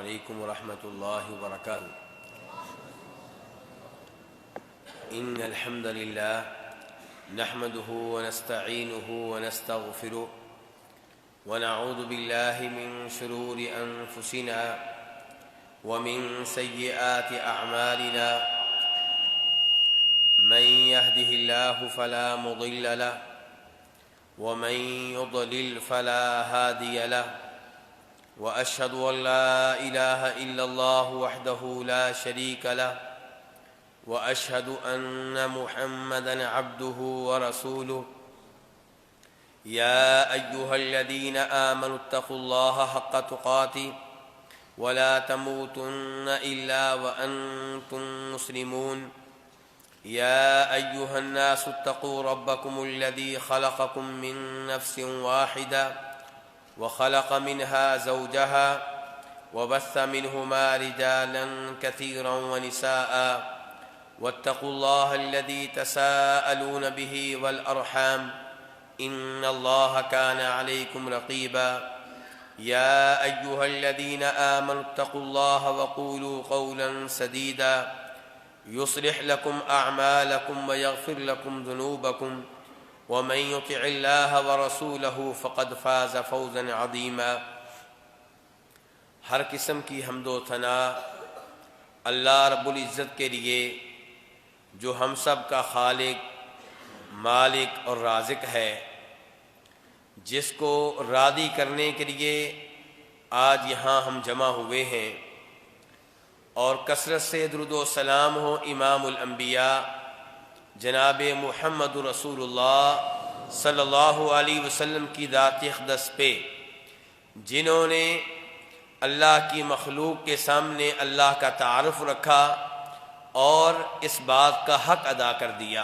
علیکم ورحمۃ اللہ وبرکاتہ۔ ان الحمد للہ نحمده ونستعینه ونستغفره ونعوذ باللہ من شرور انفسنا ومن سیئات اعمالنا من يهده الله فلا مضل له ومن يضلل فلا هادي له وأشهد أن لا إله إلا الله وحده لا شريك له وأشهد أن محمدًا عبده ورسوله يا أيها الذين آمنوا اتقوا الله حق تقاته ولا تموتن إلا وأنتم مسلمون يا أيها الناس اتقوا ربكم الذي خلقكم من نفس واحدة وخلق منها زوجها وبث منهما رجالا كثيرا ونساء واتقوا الله الذي تساءلون به والأرحام إن الله كان عليكم رقيبا يا أيها الذين آمنوا اتقوا الله وقولوا قولا سديدا يصلح لكم أعمالكم ويغفر لكم ذنوبكم ومن يطع الله ورسوله فقد فاز فوزا عظيما۔ ہر قسم کی حمد و ثنا اللہ رب العزت کے لیے جو ہم سب کا خالق، مالک اور رازق ہے، جس کو راضی کرنے کے لیے آج یہاں ہم جمع ہوئے ہیں، اور کثرت سے درود و سلام ہو امام الانبیاء جناب محمد رسول اللہ صلی اللہ علیہ وسلم کی ذات اقدس پہ، جنہوں نے اللہ کی مخلوق کے سامنے اللہ کا تعارف رکھا اور اس بات کا حق ادا کر دیا۔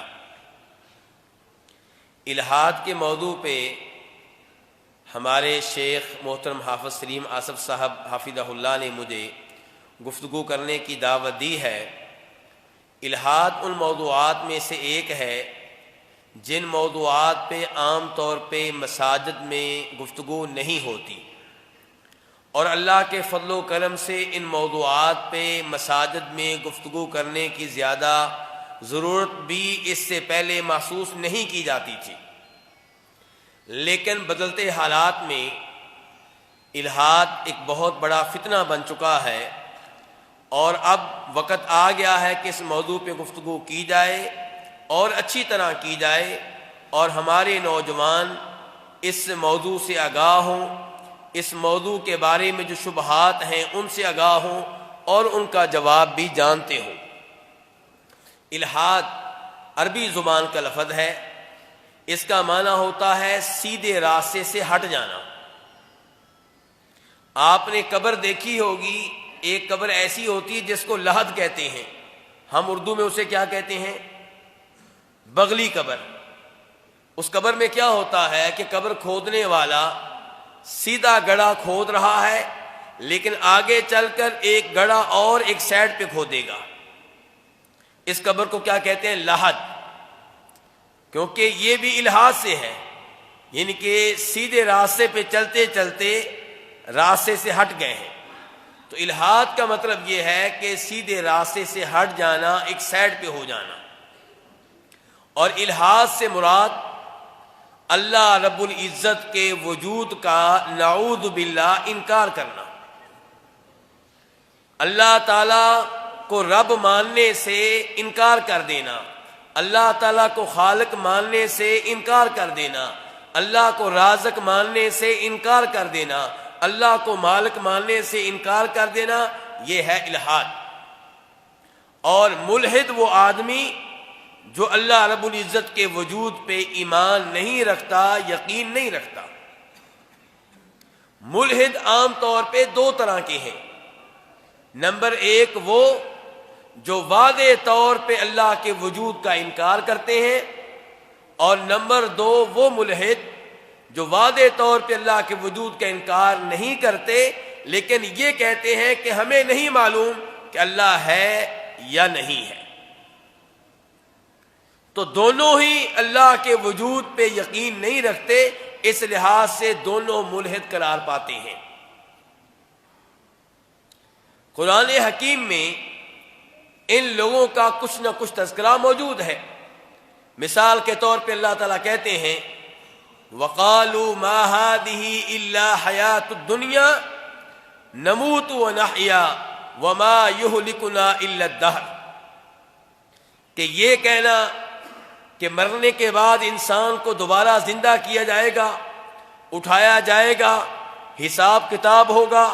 الہاد کے موضوع پہ ہمارے شیخ محترم حافظ سلیم آصف صاحب حافظہ اللہ نے مجھے گفتگو کرنے کی دعوت دی ہے۔ الہاد ان موضوعات میں سے ایک ہے جن موضوعات پہ عام طور پہ مساجد میں گفتگو نہیں ہوتی، اور اللہ کے فضل و کرم سے ان موضوعات پہ مساجد میں گفتگو کرنے کی زیادہ ضرورت بھی اس سے پہلے محسوس نہیں کی جاتی تھی، لیکن بدلتے حالات میں الہاد ایک بہت بڑا فتنہ بن چکا ہے، اور اب وقت آ گیا ہے کہ اس موضوع پہ گفتگو کی جائے اور اچھی طرح کی جائے، اور ہمارے نوجوان اس موضوع سے آگاہ ہوں، اس موضوع کے بارے میں جو شبہات ہیں ان سے آگاہ ہوں اور ان کا جواب بھی جانتے ہوں۔ الہاد عربی زبان کا لفظ ہے، اس کا معنی ہوتا ہے سیدھے راستے سے ہٹ جانا۔ آپ نے قبر دیکھی ہوگی، ایک قبر ایسی ہوتی ہے جس کو لحد کہتے ہیں، ہم اردو میں اسے کیا کہتے ہیں؟ بغلی قبر۔ اس قبر میں کیا ہوتا ہے کہ قبر کھودنے والا سیدھا گڑھا کھود رہا ہے، لیکن آگے چل کر ایک گڑھا اور ایک سائڈ پہ کھودے گا۔ اس قبر کو کیا کہتے ہیں؟ لحد، کیونکہ یہ بھی الہاد سے ہے، یعنی کہ سیدھے راستے پہ چلتے چلتے راستے سے ہٹ گئے ہیں۔ تو الہاد کا مطلب یہ ہے کہ سیدھے راستے سے ہٹ جانا، ایک سائڈ پہ ہو جانا۔ اور الہاد سے مراد اللہ رب العزت کے وجود کا نعوذ باللہ انکار کرنا، اللہ تعالیٰ کو رب ماننے سے انکار کر دینا، اللہ تعالیٰ کو خالق ماننے سے انکار کر دینا، اللہ کو رازق ماننے سے انکار کر دینا، اللہ کو مالک ماننے سے انکار کر دینا، یہ ہے الہاد۔ اور ملحد وہ آدمی جو اللہ رب العزت کے وجود پہ ایمان نہیں رکھتا، یقین نہیں رکھتا۔ ملحد عام طور پہ دو طرح کے ہیں۔ نمبر ایک وہ جو واضح طور پہ اللہ کے وجود کا انکار کرتے ہیں، اور نمبر دو وہ ملحد جو واضح طور پہ اللہ کے وجود کا انکار نہیں کرتے، لیکن یہ کہتے ہیں کہ ہمیں نہیں معلوم کہ اللہ ہے یا نہیں ہے۔ تو دونوں ہی اللہ کے وجود پہ یقین نہیں رکھتے، اس لحاظ سے دونوں ملحد قرار پاتے ہیں۔ قرآن حکیم میں ان لوگوں کا کچھ نہ کچھ تذکرہ موجود ہے۔ مثال کے طور پہ اللہ تعالیٰ کہتے ہیں وَقَالُوا مَا هَٰذِهِ إِلَّا حَيَاةُ الدُّنْيَا نَمُوتُ وَنَحْيَا وَمَا يُهْلِكُنَا إِلَّا الدَّهْرُ، کہ یہ کہنا کہ مرنے کے بعد انسان کو دوبارہ زندہ کیا جائے گا، اٹھایا جائے گا، حساب کتاب ہوگا،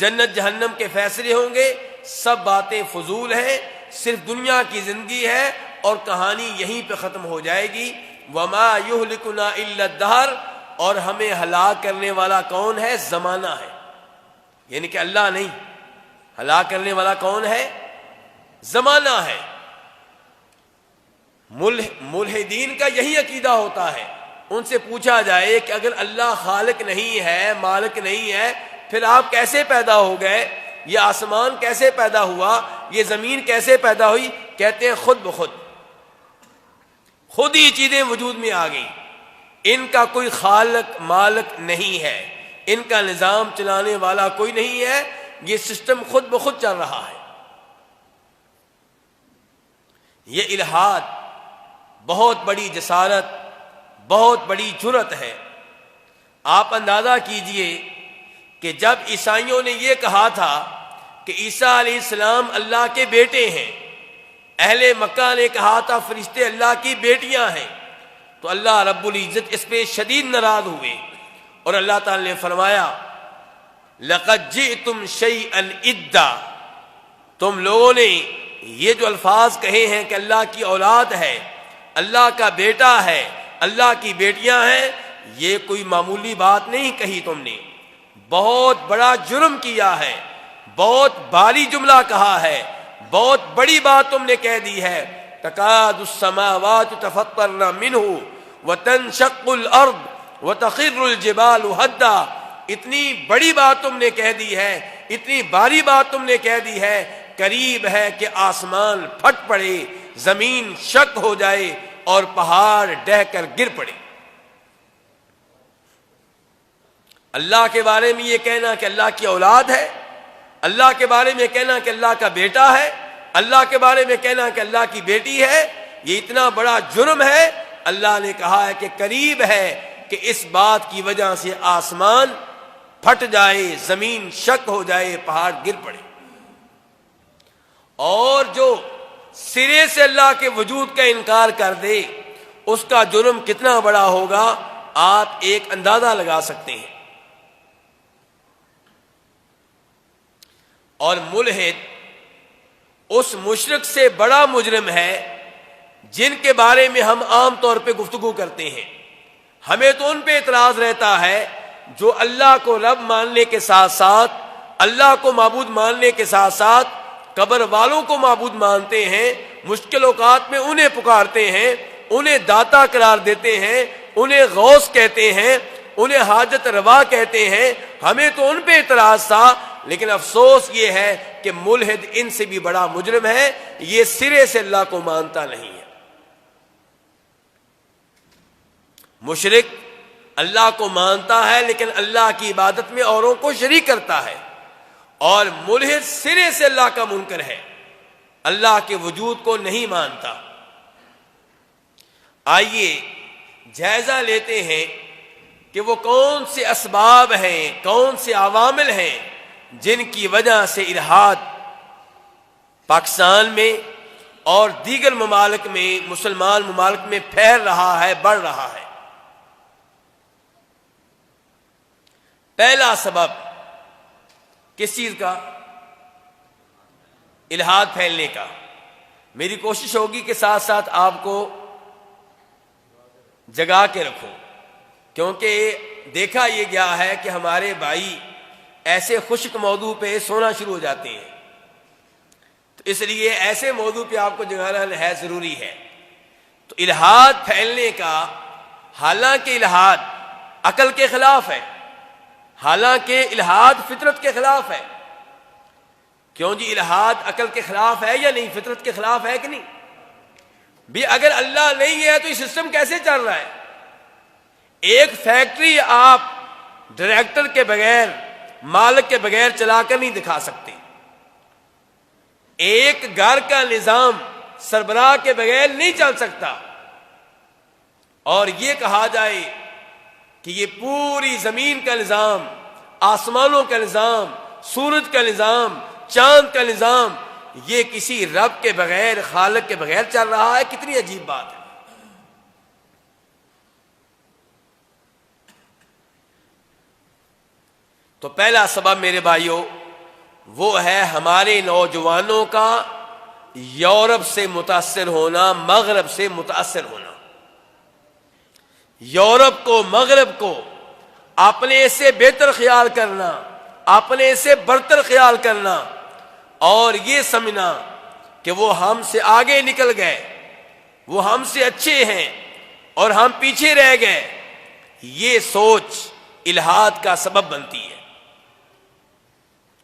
جنت جہنم کے فیصلے ہوں گے، سب باتیں فضول ہیں، صرف دنیا کی زندگی ہے اور کہانی یہیں پہ ختم ہو جائے گی۔ وما یہلکنا الا الدہر، اور ہمیں ہلاک کرنے والا کون ہے؟ زمانہ ہے، یعنی کہ اللہ نہیں، ہلاک کرنے والا کون ہے؟ زمانہ ہے۔ ملحدین کا یہی عقیدہ ہوتا ہے۔ ان سے پوچھا جائے کہ اگر اللہ خالق نہیں ہے، مالک نہیں ہے، پھر آپ کیسے پیدا ہو گئے؟ یہ آسمان کیسے پیدا ہوا؟ یہ زمین کیسے پیدا ہوئی؟ کہتے ہیں خود بخود، خود ہی چیزیں وجود میں آ گئیں۔ ان کا کوئی خالق مالک نہیں ہے، ان کا نظام چلانے والا کوئی نہیں ہے، یہ سسٹم خود بخود چل رہا ہے۔ یہ الہاد بہت بڑی جسارت، بہت بڑی جرت ہے۔ آپ اندازہ کیجئے کہ جب عیسائیوں نے یہ کہا تھا کہ عیسیٰ علیہ السلام اللہ کے بیٹے ہیں، اہل مکہ نے کہا تھا فرشتے اللہ کی بیٹیاں ہیں، تو اللہ رب العزت اس پہ شدید ناراض ہوئے، اور اللہ تعالی نے فرمایا لَقَدْ جِئْتُمْ شَيْئًا إِدًّا، تم لوگوں نے یہ جو الفاظ کہے ہیں کہ اللہ کی اولاد ہے، اللہ کا بیٹا ہے، اللہ کی بیٹیاں ہیں، یہ کوئی معمولی بات نہیں کہی تم نے، بہت بڑا جرم کیا ہے، بہت بھاری جملہ کہا ہے، بہت بڑی بات تم نے کہہ دی ہے۔ تکاد السماوات تفطرن منہ وتنشق الارض وتخر الجبال ہدا، اتنی بڑی بات تم نے کہہ دی ہے، اتنی باری بات تم نے کہہ دی ہے، قریب ہے کہ آسمان پھٹ پڑے، زمین شق ہو جائے اور پہاڑ ڈہ کر گر پڑے۔ اللہ کے بارے میں یہ کہنا کہ اللہ کی اولاد ہے، اللہ کے بارے میں کہنا کہ اللہ کا بیٹا ہے، اللہ کے بارے میں کہنا کہ اللہ کی بیٹی ہے، یہ اتنا بڑا جرم ہے۔ اللہ نے کہا ہے کہ قریب ہے کہ اس بات کی وجہ سے آسمان پھٹ جائے، زمین شق ہو جائے، پہاڑ گر پڑے۔ اور جو سرے سے اللہ کے وجود کا انکار کر دے، اس کا جرم کتنا بڑا ہوگا آپ ایک اندازہ لگا سکتے ہیں۔ اور ملحد اس مشرک سے بڑا مجرم ہے جن کے بارے میں ہم عام طور پہ گفتگو کرتے ہیں۔ ہمیں تو ان پہ اعتراض رہتا ہے جو اللہ کو رب ماننے کے ساتھ ساتھ، اللہ کو معبود ماننے کے ساتھ ساتھ قبر والوں کو معبود مانتے ہیں، مشکل اوقات میں انہیں پکارتے ہیں، انہیں داتا قرار دیتے ہیں، انہیں غوث کہتے ہیں، انہیں حاجت روا کہتے ہیں۔ ہمیں تو ان پہ اعتراض تھا، لیکن افسوس یہ ہے کہ ملحد ان سے بھی بڑا مجرم ہے، یہ سرے سے اللہ کو مانتا نہیں ہے۔ مشرک اللہ کو مانتا ہے لیکن اللہ کی عبادت میں اوروں کو شریک کرتا ہے، اور ملحد سرے سے اللہ کا منکر ہے، اللہ کے وجود کو نہیں مانتا۔ آئیے جائزہ لیتے ہیں کہ وہ کون سے اسباب ہیں، کون سے عوامل ہیں جن کی وجہ سے الحاد پاکستان میں اور دیگر ممالک میں، مسلمان ممالک میں پھیل رہا ہے، بڑھ رہا ہے۔ پہلا سبب کس چیز کا؟ الحاد پھیلنے کا۔ میری کوشش ہوگی کہ ساتھ ساتھ آپ کو جگا کے رکھو، کیونکہ دیکھا یہ گیا ہے کہ ہمارے بھائی ایسے خشک موضوع پہ سونا شروع ہو جاتے ہیں، تو اس لیے ایسے موضوع پہ آپ کو جگانا نہایت ضروری ہے۔ تو الحاد پھیلنے کا، حالانکہ الحاد عقل کے خلاف ہے، حالانکہ الحاد فطرت کے خلاف ہے۔ کیوں جی؟ الحاد عقل کے خلاف ہے یا نہیں؟ فطرت کے خلاف ہے کہ نہیں؟ بھی اگر اللہ نہیں ہے تو یہ سسٹم کیسے چل رہا ہے؟ ایک فیکٹری آپ ڈائریکٹر کے بغیر، مالک کے بغیر چلا کر نہیں دکھا سکتے۔ ایک گھر کا نظام سربراہ کے بغیر نہیں چل سکتا، اور یہ کہا جائے کہ یہ پوری زمین کا نظام، آسمانوں کا نظام، سورج کا نظام، چاند کا نظام، یہ کسی رب کے بغیر، خالق کے بغیر چل رہا ہے، کتنی عجیب بات ہے۔ تو پہلا سبب میرے بھائیوں وہ ہے ہمارے نوجوانوں کا یورپ سے متاثر ہونا، مغرب سے متاثر ہونا۔ یورپ کو، مغرب کو اپنے سے بہتر خیال کرنا، اپنے سے برتر خیال کرنا، اور یہ سمجھنا کہ وہ ہم سے آگے نکل گئے، وہ ہم سے اچھے ہیں اور ہم پیچھے رہ گئے، یہ سوچ الحاد کا سبب بنتی ہے۔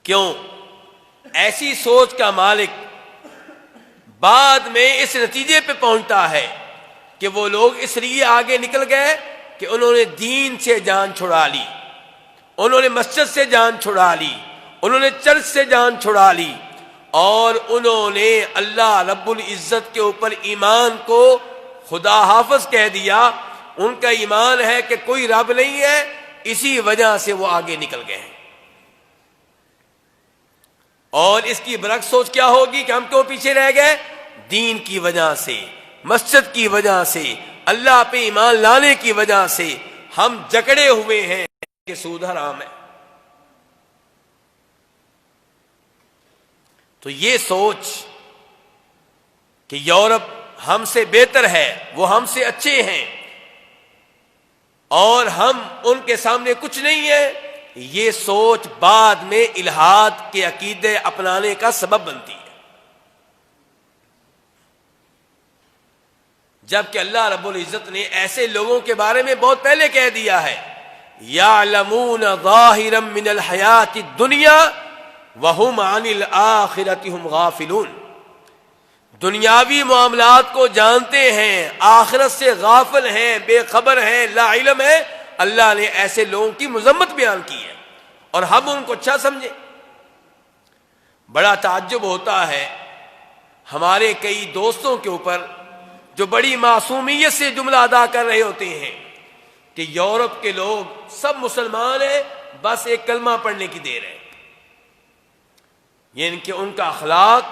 کیوں؟ ایسی سوچ کا مالک بعد میں اس نتیجے پہ پہنچتا ہے کہ وہ لوگ اس لیے آگے نکل گئے کہ انہوں نے دین سے جان چھڑا لی، انہوں نے مسجد سے جان چھڑا لی، انہوں نے چرچ سے جان چھڑا لی، اور انہوں نے اللہ رب العزت کے اوپر ایمان کو خدا حافظ کہہ دیا۔ ان کا ایمان ہے کہ کوئی رب نہیں ہے، اسی وجہ سے وہ آگے نکل گئے ہیں۔ اور اس کی برعکس سوچ کیا ہوگی کہ ہم کیوں پیچھے رہ گئے؟ دین کی وجہ سے، مسجد کی وجہ سے، اللہ پہ ایمان لانے کی وجہ سے ہم جکڑے ہوئے ہیں کہ سود حرام ہے۔ تو یہ سوچ کہ یورپ ہم سے بہتر ہے، وہ ہم سے اچھے ہیں اور ہم ان کے سامنے کچھ نہیں ہے، یہ سوچ بعد میں الحاد کے عقیدے اپنانے کا سبب بنتی ہے۔ جبکہ اللہ رب العزت نے ایسے لوگوں کے بارے میں بہت پہلے کہہ دیا ہے، یعلمون ظاہرا من الحیات الدنیا وہم عن الآخرۃ ہم غافلون، دنیاوی معاملات کو جانتے ہیں، آخرت سے غافل ہیں، بے خبر ہیں، لا علم ہے۔ اللہ نے ایسے لوگوں کی مذمت بیان کی ہے اور ہم ان کو اچھا سمجھے۔ بڑا تعجب ہوتا ہے ہمارے کئی دوستوں کے اوپر جو بڑی معصومیت سے جملہ ادا کر رہے ہوتے ہیں کہ یورپ کے لوگ سب مسلمان ہیں، بس ایک کلمہ پڑھنے کی دیر ہے۔ یعنی کہ ان کا اخلاق،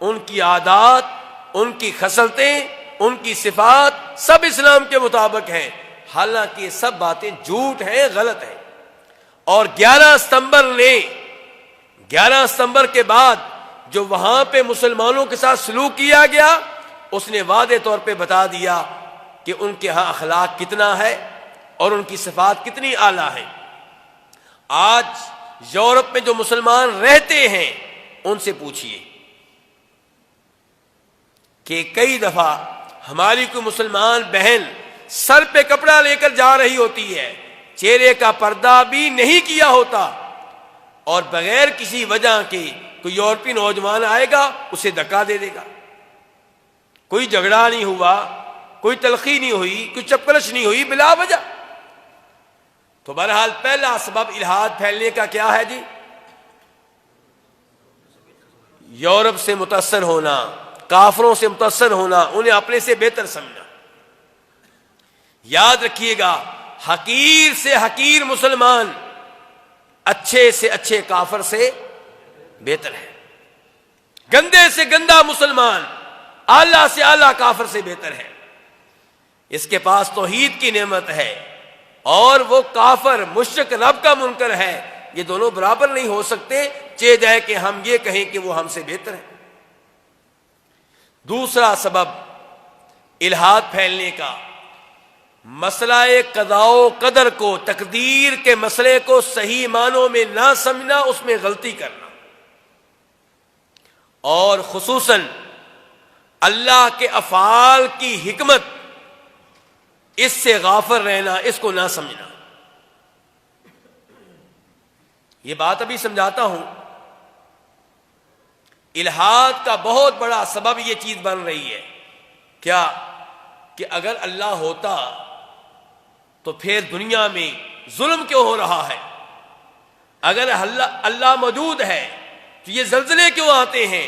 ان کی عادات، ان کی خصلتیں، ان کی صفات سب اسلام کے مطابق ہیں، حالانکہ یہ سب باتیں جھوٹ ہیں، غلط ہیں۔ اور 11 ستمبر کے بعد جو وہاں پہ مسلمانوں کے ساتھ سلوک کیا گیا، اس نے واضح طور پہ بتا دیا کہ ان کے ہاں اخلاق کتنا ہے اور ان کی صفات کتنی اعلیٰ ہے۔ آج یورپ میں جو مسلمان رہتے ہیں ان سے پوچھئے کہ کئی دفعہ ہماری کوئی مسلمان بہن سر پہ کپڑا لے کر جا رہی ہوتی ہے، چہرے کا پردہ بھی نہیں کیا ہوتا، اور بغیر کسی وجہ کے کوئی یورپی نوجوان آئے گا اسے دھکا دے دے گا۔ کوئی جھگڑا نہیں ہوا، کوئی تلخی نہیں ہوئی، کوئی چپکلش نہیں ہوئی، بلا وجہ۔ تو بہرحال پہلا سبب الحاد پھیلنے کا کیا ہے جی؟ یورپ سے متاثر ہونا، کافروں سے متاثر ہونا، انہیں اپنے سے بہتر سمجھنا۔ یاد رکھیے گا، حقیر سے حقیر مسلمان اچھے سے اچھے کافر سے بہتر ہے، گندے سے گندا مسلمان اعلیٰ سے اعلیٰ کافر سے بہتر ہے۔ اس کے پاس توحید کی نعمت ہے اور وہ کافر مشرک رب کا منکر ہے، یہ دونوں برابر نہیں ہو سکتے، چاہے جائے کہ ہم یہ کہیں کہ وہ ہم سے بہتر ہے۔ دوسرا سبب الحاد پھیلنے کا، مسئلہ قضاء و قدر کو، تقدیر کے مسئلے کو صحیح معنوں میں نہ سمجھنا، اس میں غلطی کرنا، اور خصوصاً اللہ کے افعال کی حکمت، اس سے غافل رہنا، اس کو نہ سمجھنا۔ یہ بات ابھی سمجھاتا ہوں، الحاد کا بہت بڑا سبب یہ چیز بن رہی ہے کیا کہ اگر اللہ ہوتا تو پھر دنیا میں ظلم کیوں ہو رہا ہے؟ اگر اللہ موجود ہے تو یہ زلزلے کیوں آتے ہیں،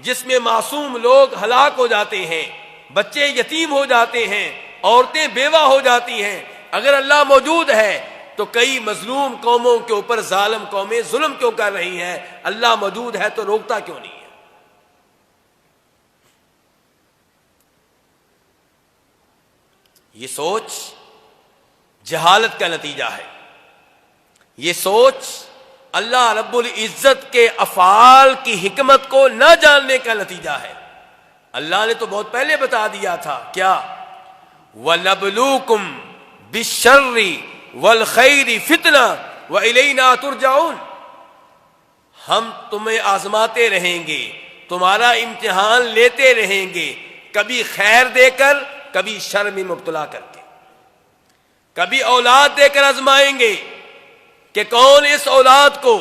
جس میں معصوم لوگ ہلاک ہو جاتے ہیں، بچے یتیم ہو جاتے ہیں، عورتیں بیوہ ہو جاتی ہیں، اگر اللہ موجود ہے تو کئی مظلوم قوموں کے اوپر ظالم قومیں ظلم کیوں کر رہی ہیں؟ اللہ موجود ہے تو روکتا کیوں نہیں ہے؟ یہ سوچ جہالت کا نتیجہ ہے، یہ سوچ اللہ رب العزت کے افعال کی حکمت کو نہ جاننے کا نتیجہ ہے۔ اللہ نے تو بہت پہلے بتا دیا تھا، کیا؟ وَنَبْلُوكُمْ بِالشَّرِّ وَالْخَيْرِ فِتْنَةً وَإِلَيْنَا تُرْجَعُونَ، ہم تمہیں آزماتے رہیں گے، تمہارا امتحان لیتے رہیں گے، کبھی خیر دے کر، کبھی شر میں مبتلا کر کے، کبھی اولاد دے کر آزمائیں گے کہ کون اس اولاد کو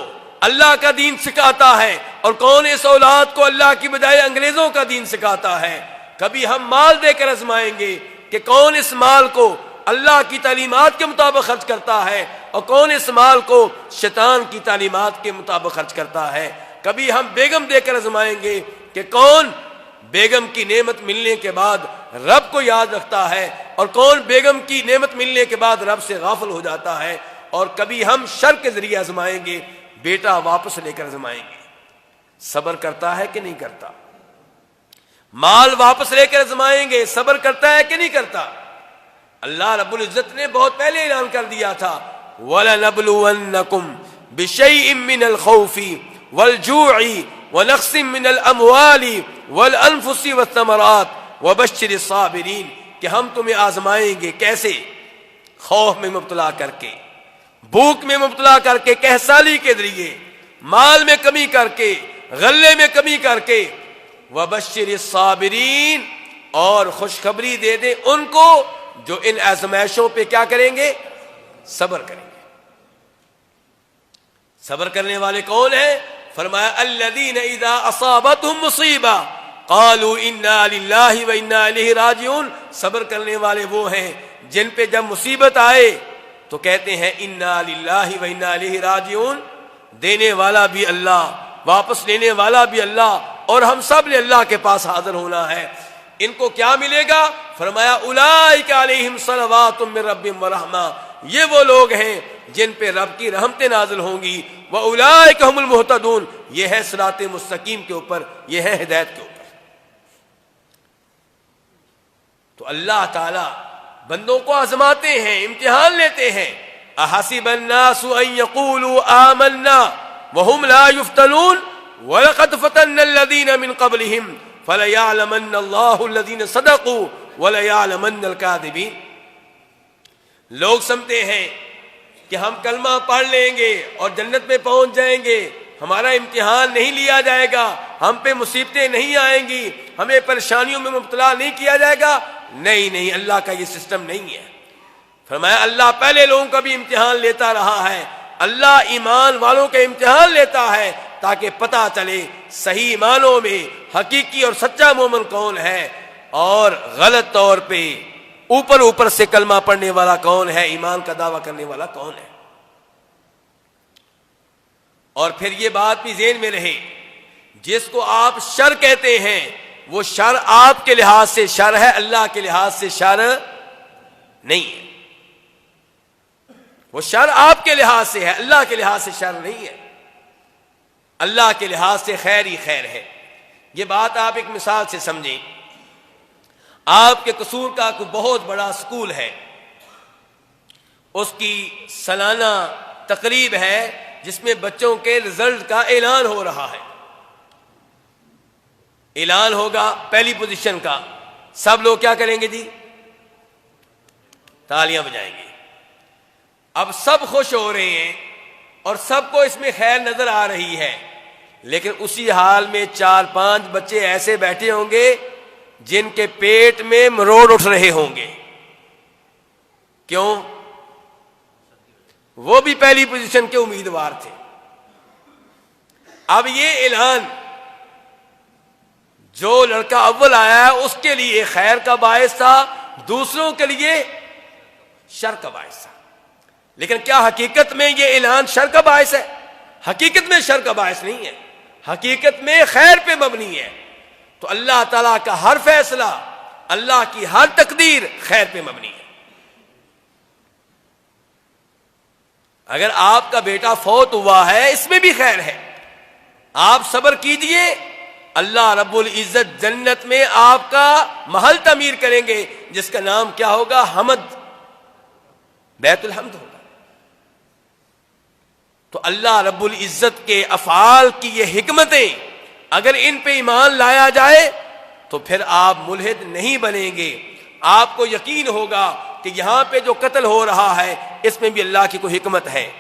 اللہ کا دین سکھاتا ہے اور کون اس اولاد کو اللہ کی بجائے انگریزوں کا دین سکھاتا ہے، کبھی ہم مال دے کر آزمائیں گے کہ کون اس مال کو اللہ کی تعلیمات کے مطابق خرچ کرتا ہے اور کون اس مال کو شیطان کی تعلیمات کے مطابق خرچ کرتا ہے، کبھی ہم بیگم دے کر آزمائیں گے کہ کون بیگم کی نعمت ملنے کے بعد رب کو یاد رکھتا ہے اور کون بیگم کی نعمت ملنے کے بعد رب سے غافل ہو جاتا ہے، اور کبھی ہم شر کے ذریعے آزمائیں گے، بیٹا واپس لے کر آزمائیں گے۔ صبر کرتا ہے کہ نہیں کرتا؟ مال واپس لے کر آزمائیں گے، صبر کرتا ہے کہ نہیں کرتا؟ اللہ رب العزت نے بہت پہلے اعلان کر دیا تھا، وَلَنَبْلُوَنَّكُمْ بِشَيْءٍ مِّنَ الْخَوْفِ وَالْجُوعِ وَنَقْصٍ مِّنَ الْأَمْوَالِ وَالْأَنفُسِ وَالثَّمَرَاتِ وَبَشِّرِ الصَّابِرِينَ، کہ ہم تمہیں آزمائیں گے، کیسے؟ خوف میں مبتلا کر کے، بھوک میں مبتلا کر کے، کہسالی کے ذریعے، مال میں کمی کر کے، غلے میں کمی کر کے، وَبَشِّرِ الصَّابِرِينَ، اور خوشخبری دے دیں ان کو جو ان آزمائشوں پہ کیا کریں گے؟ صبر کریں گے۔ صبر کرنے والے کون ہیں؟ فرمایا الذین اذا اصابتهم مصیبہ قالوا انا للہ وانا الیہ راجعون، صبر کرنے والے وہ ہیں جن پہ جب مصیبت آئے تو کہتے ہیں انا للہ وانا الیہ راجعون، دینے والا بھی اللہ، واپس لینے والا بھی اللہ، اور ہم سب نے اللہ کے پاس حاضر ہونا ہے۔ ان کو کیا ملے گا؟ فرمایا اولئک علیہم صلوات من ربہم ورحمہ، یہ وہ لوگ ہیں جن پہ رب کی رحمتیں نازل ہوں گی، واولئک هم المہتدون، یہ ہے صراط مستقیم کے اوپر، یہ ہے ہدایت کے اوپر۔ تو اللہ تعالی بندوں کو آزماتے ہیں، امتحان لیتے ہیں۔ احسب الناس ان یقولوا آمنا وهم لا يفتنون ولقد فتنا الذین من قبلهم فلیعلمن اللہ الذین صدقوا ولیعلمن الکاذبین۔ لوگ سمجھتے ہیں کہ ہم کلمہ پڑھ لیں گے اور جنت میں پہنچ جائیں گے، ہمارا امتحان نہیں لیا جائے گا، ہم پہ مصیبتیں نہیں آئیں گی، ہمیں پریشانیوں میں مبتلا نہیں کیا جائے گا۔ نہیں، اللہ کا یہ سسٹم نہیں ہے۔ فرمایا اللہ پہلے لوگوں کا بھی امتحان لیتا رہا ہے، اللہ ایمان والوں کا امتحان لیتا ہے تاکہ پتہ چلے صحیح معنوں میں حقیقی اور سچا مومن کون ہے اور غلط طور پہ اوپر سے کلمہ پڑھنے والا کون ہے، ایمان کا دعویٰ کرنے والا کون ہے۔ اور پھر یہ بات بھی ذہن میں رہے، جس کو آپ شر کہتے ہیں وہ شر آپ کے لحاظ سے شر ہے، اللہ کے لحاظ سے شر نہیں ہے۔ وہ شر آپ کے لحاظ سے ہے، اللہ کے لحاظ سے شر نہیں ہے، اللہ کے لحاظ سے خیر ہی خیر ہے۔ یہ بات آپ ایک مثال سے سمجھیں۔ آپ کے قصور کا کوئی بہت بڑا اسکول ہے، اس کی سالانہ تقریب ہے جس میں بچوں کے رزلٹ کا اعلان ہو رہا ہے۔ اعلان ہوگا پہلی پوزیشن کا، سب لوگ کیا کریں گے جی؟ تالیاں بجائیں گے۔ اب سب خوش ہو رہے ہیں اور سب کو اس میں خیر نظر آ رہی ہے، لیکن اسی حال میں 4-5 بچے ایسے بیٹھے ہوں گے جن کے پیٹ میں مروڑ اٹھ رہے ہوں گے۔ کیوں؟ وہ بھی پہلی پوزیشن کے امیدوار تھے۔ اب یہ اعلان جو لڑکا اول آیا ہے اس کے لیے خیر کا باعث تھا، دوسروں کے لیے شر کا باعث تھا۔ لیکن کیا حقیقت میں یہ اعلان شر کا باعث ہے؟ حقیقت میں شر کا باعث نہیں ہے، حقیقت میں خیر پہ مبنی ہے۔ تو اللہ تعالیٰ کا ہر فیصلہ، اللہ کی ہر تقدیر خیر پہ مبنی ہے۔ اگر آپ کا بیٹا فوت ہوا ہے، اس میں بھی خیر ہے، آپ صبر کیجئے، اللہ رب العزت جنت میں آپ کا محل تعمیر کریں گے، جس کا نام کیا ہوگا؟ حمد، بیت الحمد ہوگا۔ تو اللہ رب العزت کے افعال کی یہ حکمتیں اگر ان پہ ایمان لایا جائے تو پھر آپ ملحد نہیں بنیں گے، آپ کو یقین ہوگا کہ یہاں پہ جو قتل ہو رہا ہے اس میں بھی اللہ کی کوئی حکمت ہے،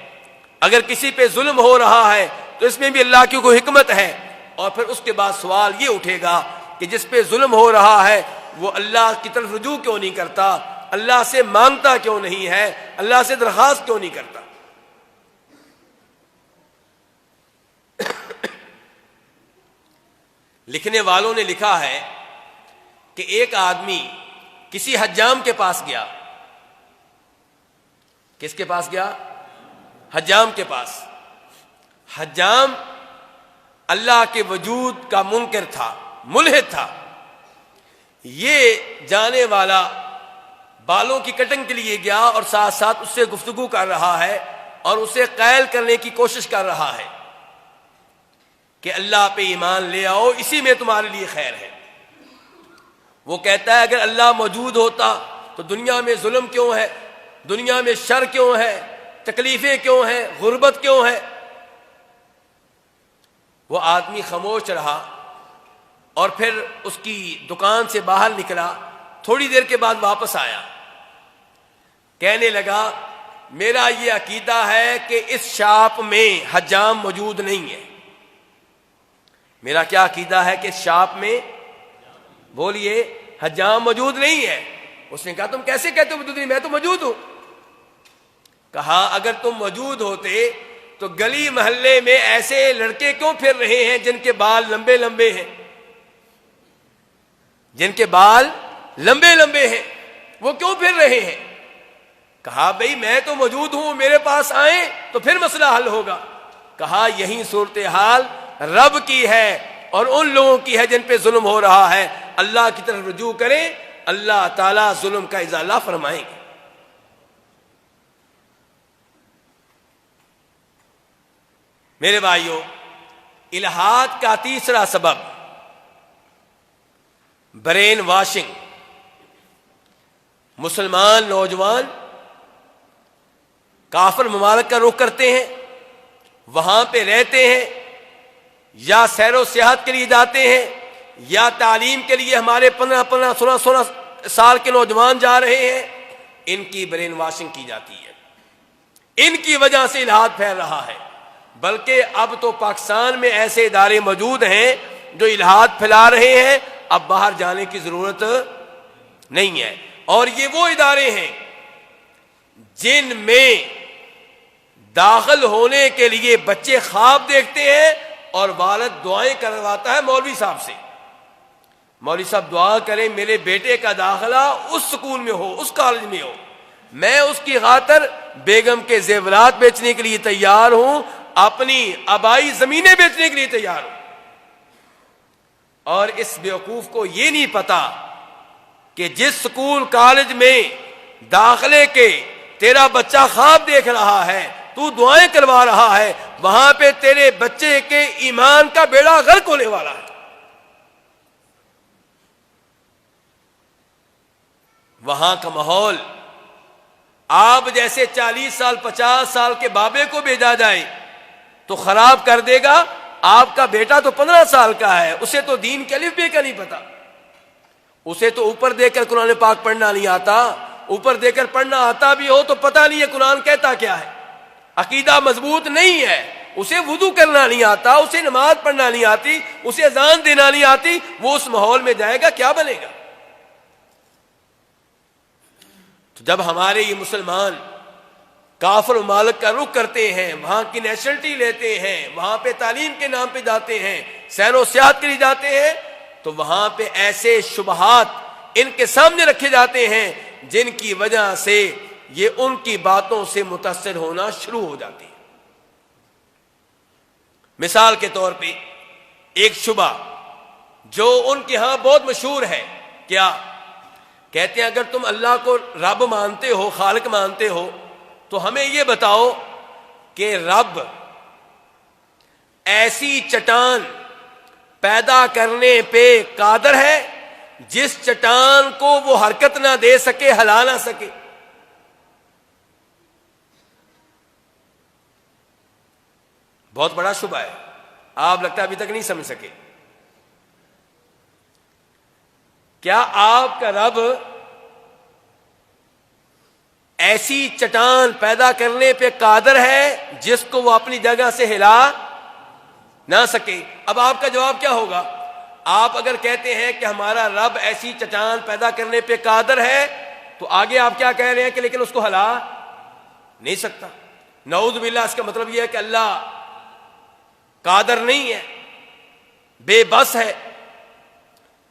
اگر کسی پہ ظلم ہو رہا ہے تو اس میں بھی اللہ کی کوئی حکمت ہے۔ اور پھر اس کے بعد سوال یہ اٹھے گا کہ جس پہ ظلم ہو رہا ہے وہ اللہ کی طرف رجوع کیوں نہیں کرتا، اللہ سے مانگتا کیوں نہیں ہے، اللہ سے درخواست کیوں نہیں کرتا؟ لکھنے والوں نے لکھا ہے کہ ایک آدمی کسی حجام کے پاس گیا۔ کس کے پاس گیا؟ حجام کے پاس۔ حجام اللہ کے وجود کا منکر تھا، ملحد تھا۔ یہ جانے والا بالوں کی کٹنگ کے لیے گیا اور ساتھ ساتھ اس سے گفتگو کر رہا ہے اور اسے قائل کرنے کی کوشش کر رہا ہے کہ اللہ پہ ایمان لے آؤ، اسی میں تمہارے لیے خیر ہے۔ وہ کہتا ہے اگر اللہ موجود ہوتا تو دنیا میں ظلم کیوں ہے، دنیا میں شر کیوں ہے، تکلیفیں کیوں ہیں، غربت کیوں ہے؟ وہ آدمی خاموش رہا اور پھر اس کی دکان سے باہر نکلا، تھوڑی دیر کے بعد واپس آیا، کہنے لگا میرا یہ عقیدہ ہے کہ اس شاپ میں حجام موجود نہیں ہے۔ میرا کیا عقیدہ ہے کہ اس شاپ میں، بولیے، حجام موجود نہیں ہے۔ اس نے کہا تم کیسے کہتے ہو موجود نہیں؟ میں تو موجود ہوں۔ کہا اگر تم موجود ہوتے تو گلی محلے میں ایسے لڑکے کیوں پھر رہے ہیں جن کے بال لمبے لمبے ہیں، جن کے بال لمبے لمبے ہیں، وہ کیوں پھر رہے ہیں؟ کہا بھئی میں تو موجود ہوں، میرے پاس آئیں تو پھر مسئلہ حل ہوگا۔ کہا یہی صورتحال رب کی ہے اور ان لوگوں کی ہے جن پہ ظلم ہو رہا ہے، اللہ کی طرف رجوع کریں، اللہ تعالیٰ ظلم کا ازالہ فرمائیں گے۔ میرے بھائیوں، الحاد کا تیسرا سبب برین واشنگ۔ مسلمان نوجوان کافر ممالک کا رخ کرتے ہیں، وہاں پہ رہتے ہیں، یا سیر و سیاحت کے لیے جاتے ہیں، یا تعلیم کے لیے ہمارے 15 16 سال کے نوجوان جا رہے ہیں، ان کی برین واشنگ کی جاتی ہے، ان کی وجہ سے الحاد پھیل رہا ہے۔ بلکہ اب تو پاکستان میں ایسے ادارے موجود ہیں جو الحاد پھیلا رہے ہیں، اب باہر جانے کی ضرورت نہیں ہے۔ اور یہ وہ ادارے ہیں جن میں داخل ہونے کے لیے بچے خواب دیکھتے ہیں اور والد دعائیں کرواتا ہے مولوی صاحب سے، مولوی صاحب دعا کریں میرے بیٹے کا داخلہ اس سکول میں ہو، اس کالج میں ہو، میں اس کی خاطر بیگم کے زیورات بیچنے کے لیے تیار ہوں، اپنی آبائی زمینیں بیچنے کے لیے تیار ہوں۔ اور اس بیوقوف کو یہ نہیں پتا کہ جس سکول کالج میں داخلے کے تیرا بچہ خواب دیکھ رہا ہے، تو دعائیں کروا رہا ہے، وہاں پہ تیرے بچے کے ایمان کا بیڑا غرق ہونے والا ہے۔ وہاں کا ماحول آپ جیسے 40 سال 50 سال کے بابے کو بھیجا جائے تو خراب کر دے گا، آپ کا بیٹا تو 15 سال کا ہے، اسے تو دین کے الف بے کا نہیں پتا، اسے تو اوپر دیکھ کر قرآن پاک پڑھنا نہیں آتا، اوپر دیکھ کر پڑھنا آتا بھی ہو تو پتہ نہیں ہے قرآن کہتا کیا ہے، عقیدہ مضبوط نہیں ہے، اسے وضو کرنا نہیں آتا، اسے نماز پڑھنا نہیں آتی، اسے اذان دینا نہیں آتی، وہ اس ماحول میں جائے گا کیا بنے گا؟ تو جب ہمارے یہ مسلمان کافر ممالک کا رخ کرتے ہیں، وہاں کی نیشنلٹی لیتے ہیں، وہاں پہ تعلیم کے نام پہ جاتے ہیں، سیر و سیاحت کے لیے جاتے ہیں، تو وہاں پہ ایسے شبہات ان کے سامنے رکھے جاتے ہیں جن کی وجہ سے یہ ان کی باتوں سے متاثر ہونا شروع ہو جاتی ہے۔ مثال کے طور پہ ایک شبہ جو ان کے ہاں بہت مشہور ہے. کیا کہتے ہیں؟ اگر تم اللہ کو رب مانتے ہو، خالق مانتے ہو، تو ہمیں یہ بتاؤ کہ رب ایسی چٹان پیدا کرنے پہ قادر ہے جس چٹان کو وہ حرکت نہ دے سکے، ہلا نہ سکے. بہت بڑا شبہ ہے، آپ لگتا ہے ابھی تک نہیں سمجھ سکے. کیا آپ کا رب ایسی چٹان پیدا کرنے پہ قادر ہے جس کو وہ اپنی جگہ سے ہلا نہ سکے؟ اب آپ کا جواب کیا ہوگا؟ آپ اگر کہتے ہیں کہ ہمارا رب ایسی چٹان پیدا کرنے پہ قادر ہے، تو آگے آپ کیا کہہ رہے ہیں کہ لیکن اس کو ہلا نہیں سکتا. نعوذ باللہ، اس کا مطلب یہ ہے کہ اللہ قادر نہیں ہے، بے بس ہے.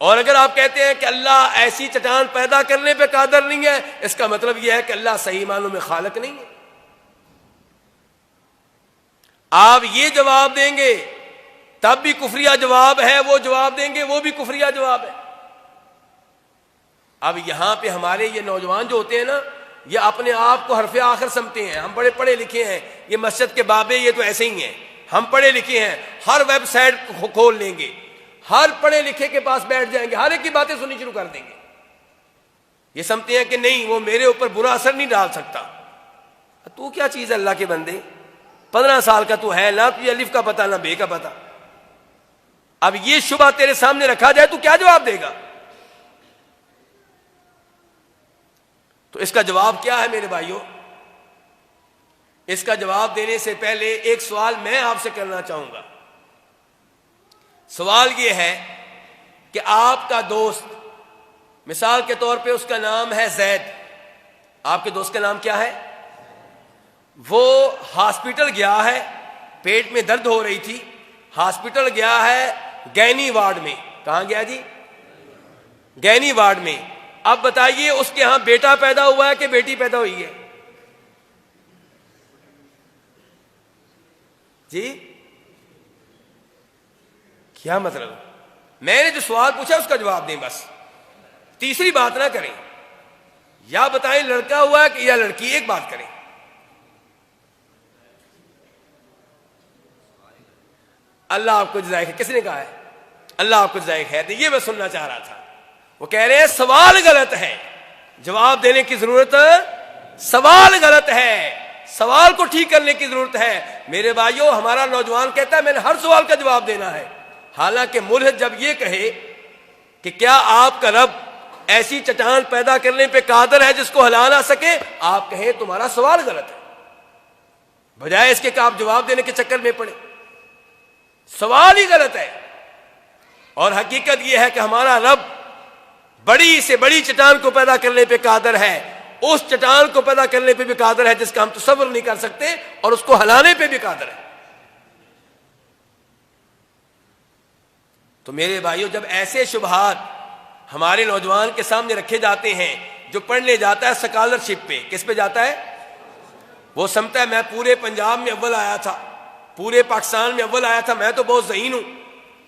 اور اگر آپ کہتے ہیں کہ اللہ ایسی چٹان پیدا کرنے پہ قادر نہیں ہے، اس کا مطلب یہ ہے کہ اللہ صحیح معنوں میں خالق نہیں ہے. آپ یہ جواب دیں گے تب بھی کفریہ جواب ہے، وہ جواب دیں گے وہ بھی کفریہ جواب ہے. اب یہاں پہ ہمارے یہ نوجوان جو ہوتے ہیں نا، یہ اپنے آپ کو حرف آخر سمجھتے ہیں. ہم بڑے پڑھے لکھے ہیں، یہ مسجد کے بابے یہ تو ایسے ہی ہیں. ہم پڑھے لکھے ہیں، ہر ویب سائٹ کھول لیں گے، ہر پڑھے لکھے کے پاس بیٹھ جائیں گے، ہر ایک کی باتیں سننی شروع کر دیں گے. یہ سمجھتے ہیں کہ نہیں، وہ میرے اوپر برا اثر نہیں ڈال سکتا. تو کیا چیز ہے اللہ کے بندے؟ 15 سال کا تو ہے، نہ تجھے الف کا پتہ نہ بے کا پتہ. اب یہ شبہ تیرے سامنے رکھا جائے تو کیا جواب دے گا؟ تو اس کا جواب کیا ہے میرے بھائیوں؟ اس کا جواب دینے سے پہلے ایک سوال میں آپ سے کرنا چاہوں گا. سوال یہ ہے کہ آپ کا دوست، مثال کے طور پہ اس کا نام ہے زید، آپ کے دوست کا نام کیا ہے؟ وہ ہاسپٹل گیا ہے، پیٹ میں درد ہو رہی تھی، ہاسپٹل گیا ہے گینی وارڈ میں. کہاں گیا جی؟ گینی وارڈ میں. اب بتائیے اس کے ہاں بیٹا پیدا ہوا ہے کہ بیٹی پیدا ہوئی ہے؟ جی کیا مطلب؟ میں نے جو سوال پوچھا اس کا جواب دیں بس، تیسری بات نہ کریں. یا بتائیں لڑکا ہوا ہے کہ یا لڑکی، ایک بات کریں. اللہ آپ کو جزائے خیر. کس نے کہا ہے اللہ آپ کو جزائے خیر دے؟ یہ میں سننا چاہ رہا تھا. وہ کہہ رہے ہیں سوال غلط ہے، جواب دینے کی ضرورت، سوال غلط ہے، سوال کو ٹھیک کرنے کی ضرورت ہے. میرے بھائیوں، ہمارا نوجوان کہتا ہے میں نے ہر سوال کا جواب دینا ہے. حالانکہ ملحد جب یہ کہے کہ کیا آپ کا رب ایسی چٹان پیدا کرنے پہ قادر ہے جس کو ہلا نہ سکے، آپ کہیں تمہارا سوال غلط ہے، بجائے اس کے کہ آپ جواب دینے کے چکر میں پڑے. سوال ہی غلط ہے. اور حقیقت یہ ہے کہ ہمارا رب بڑی سے بڑی چٹان کو پیدا کرنے پہ قادر ہے، اس چٹان کو پیدا کرنے پہ بھی قادر ہے جس کا ہم تصور نہیں کر سکتے، اور اس کو ہلانے پہ بھی قادر ہے. تو میرے بھائیوں، جب ایسے شبہات ہمارے نوجوان کے سامنے رکھے جاتے ہیں، جو پڑھنے جاتا ہے سکالرشپ پہ، کس پہ جاتا ہے؟ وہ سمجھتا ہے میں پورے پنجاب میں اول آیا تھا، پورے پاکستان میں اول آیا تھا، میں تو بہت ذہین ہوں،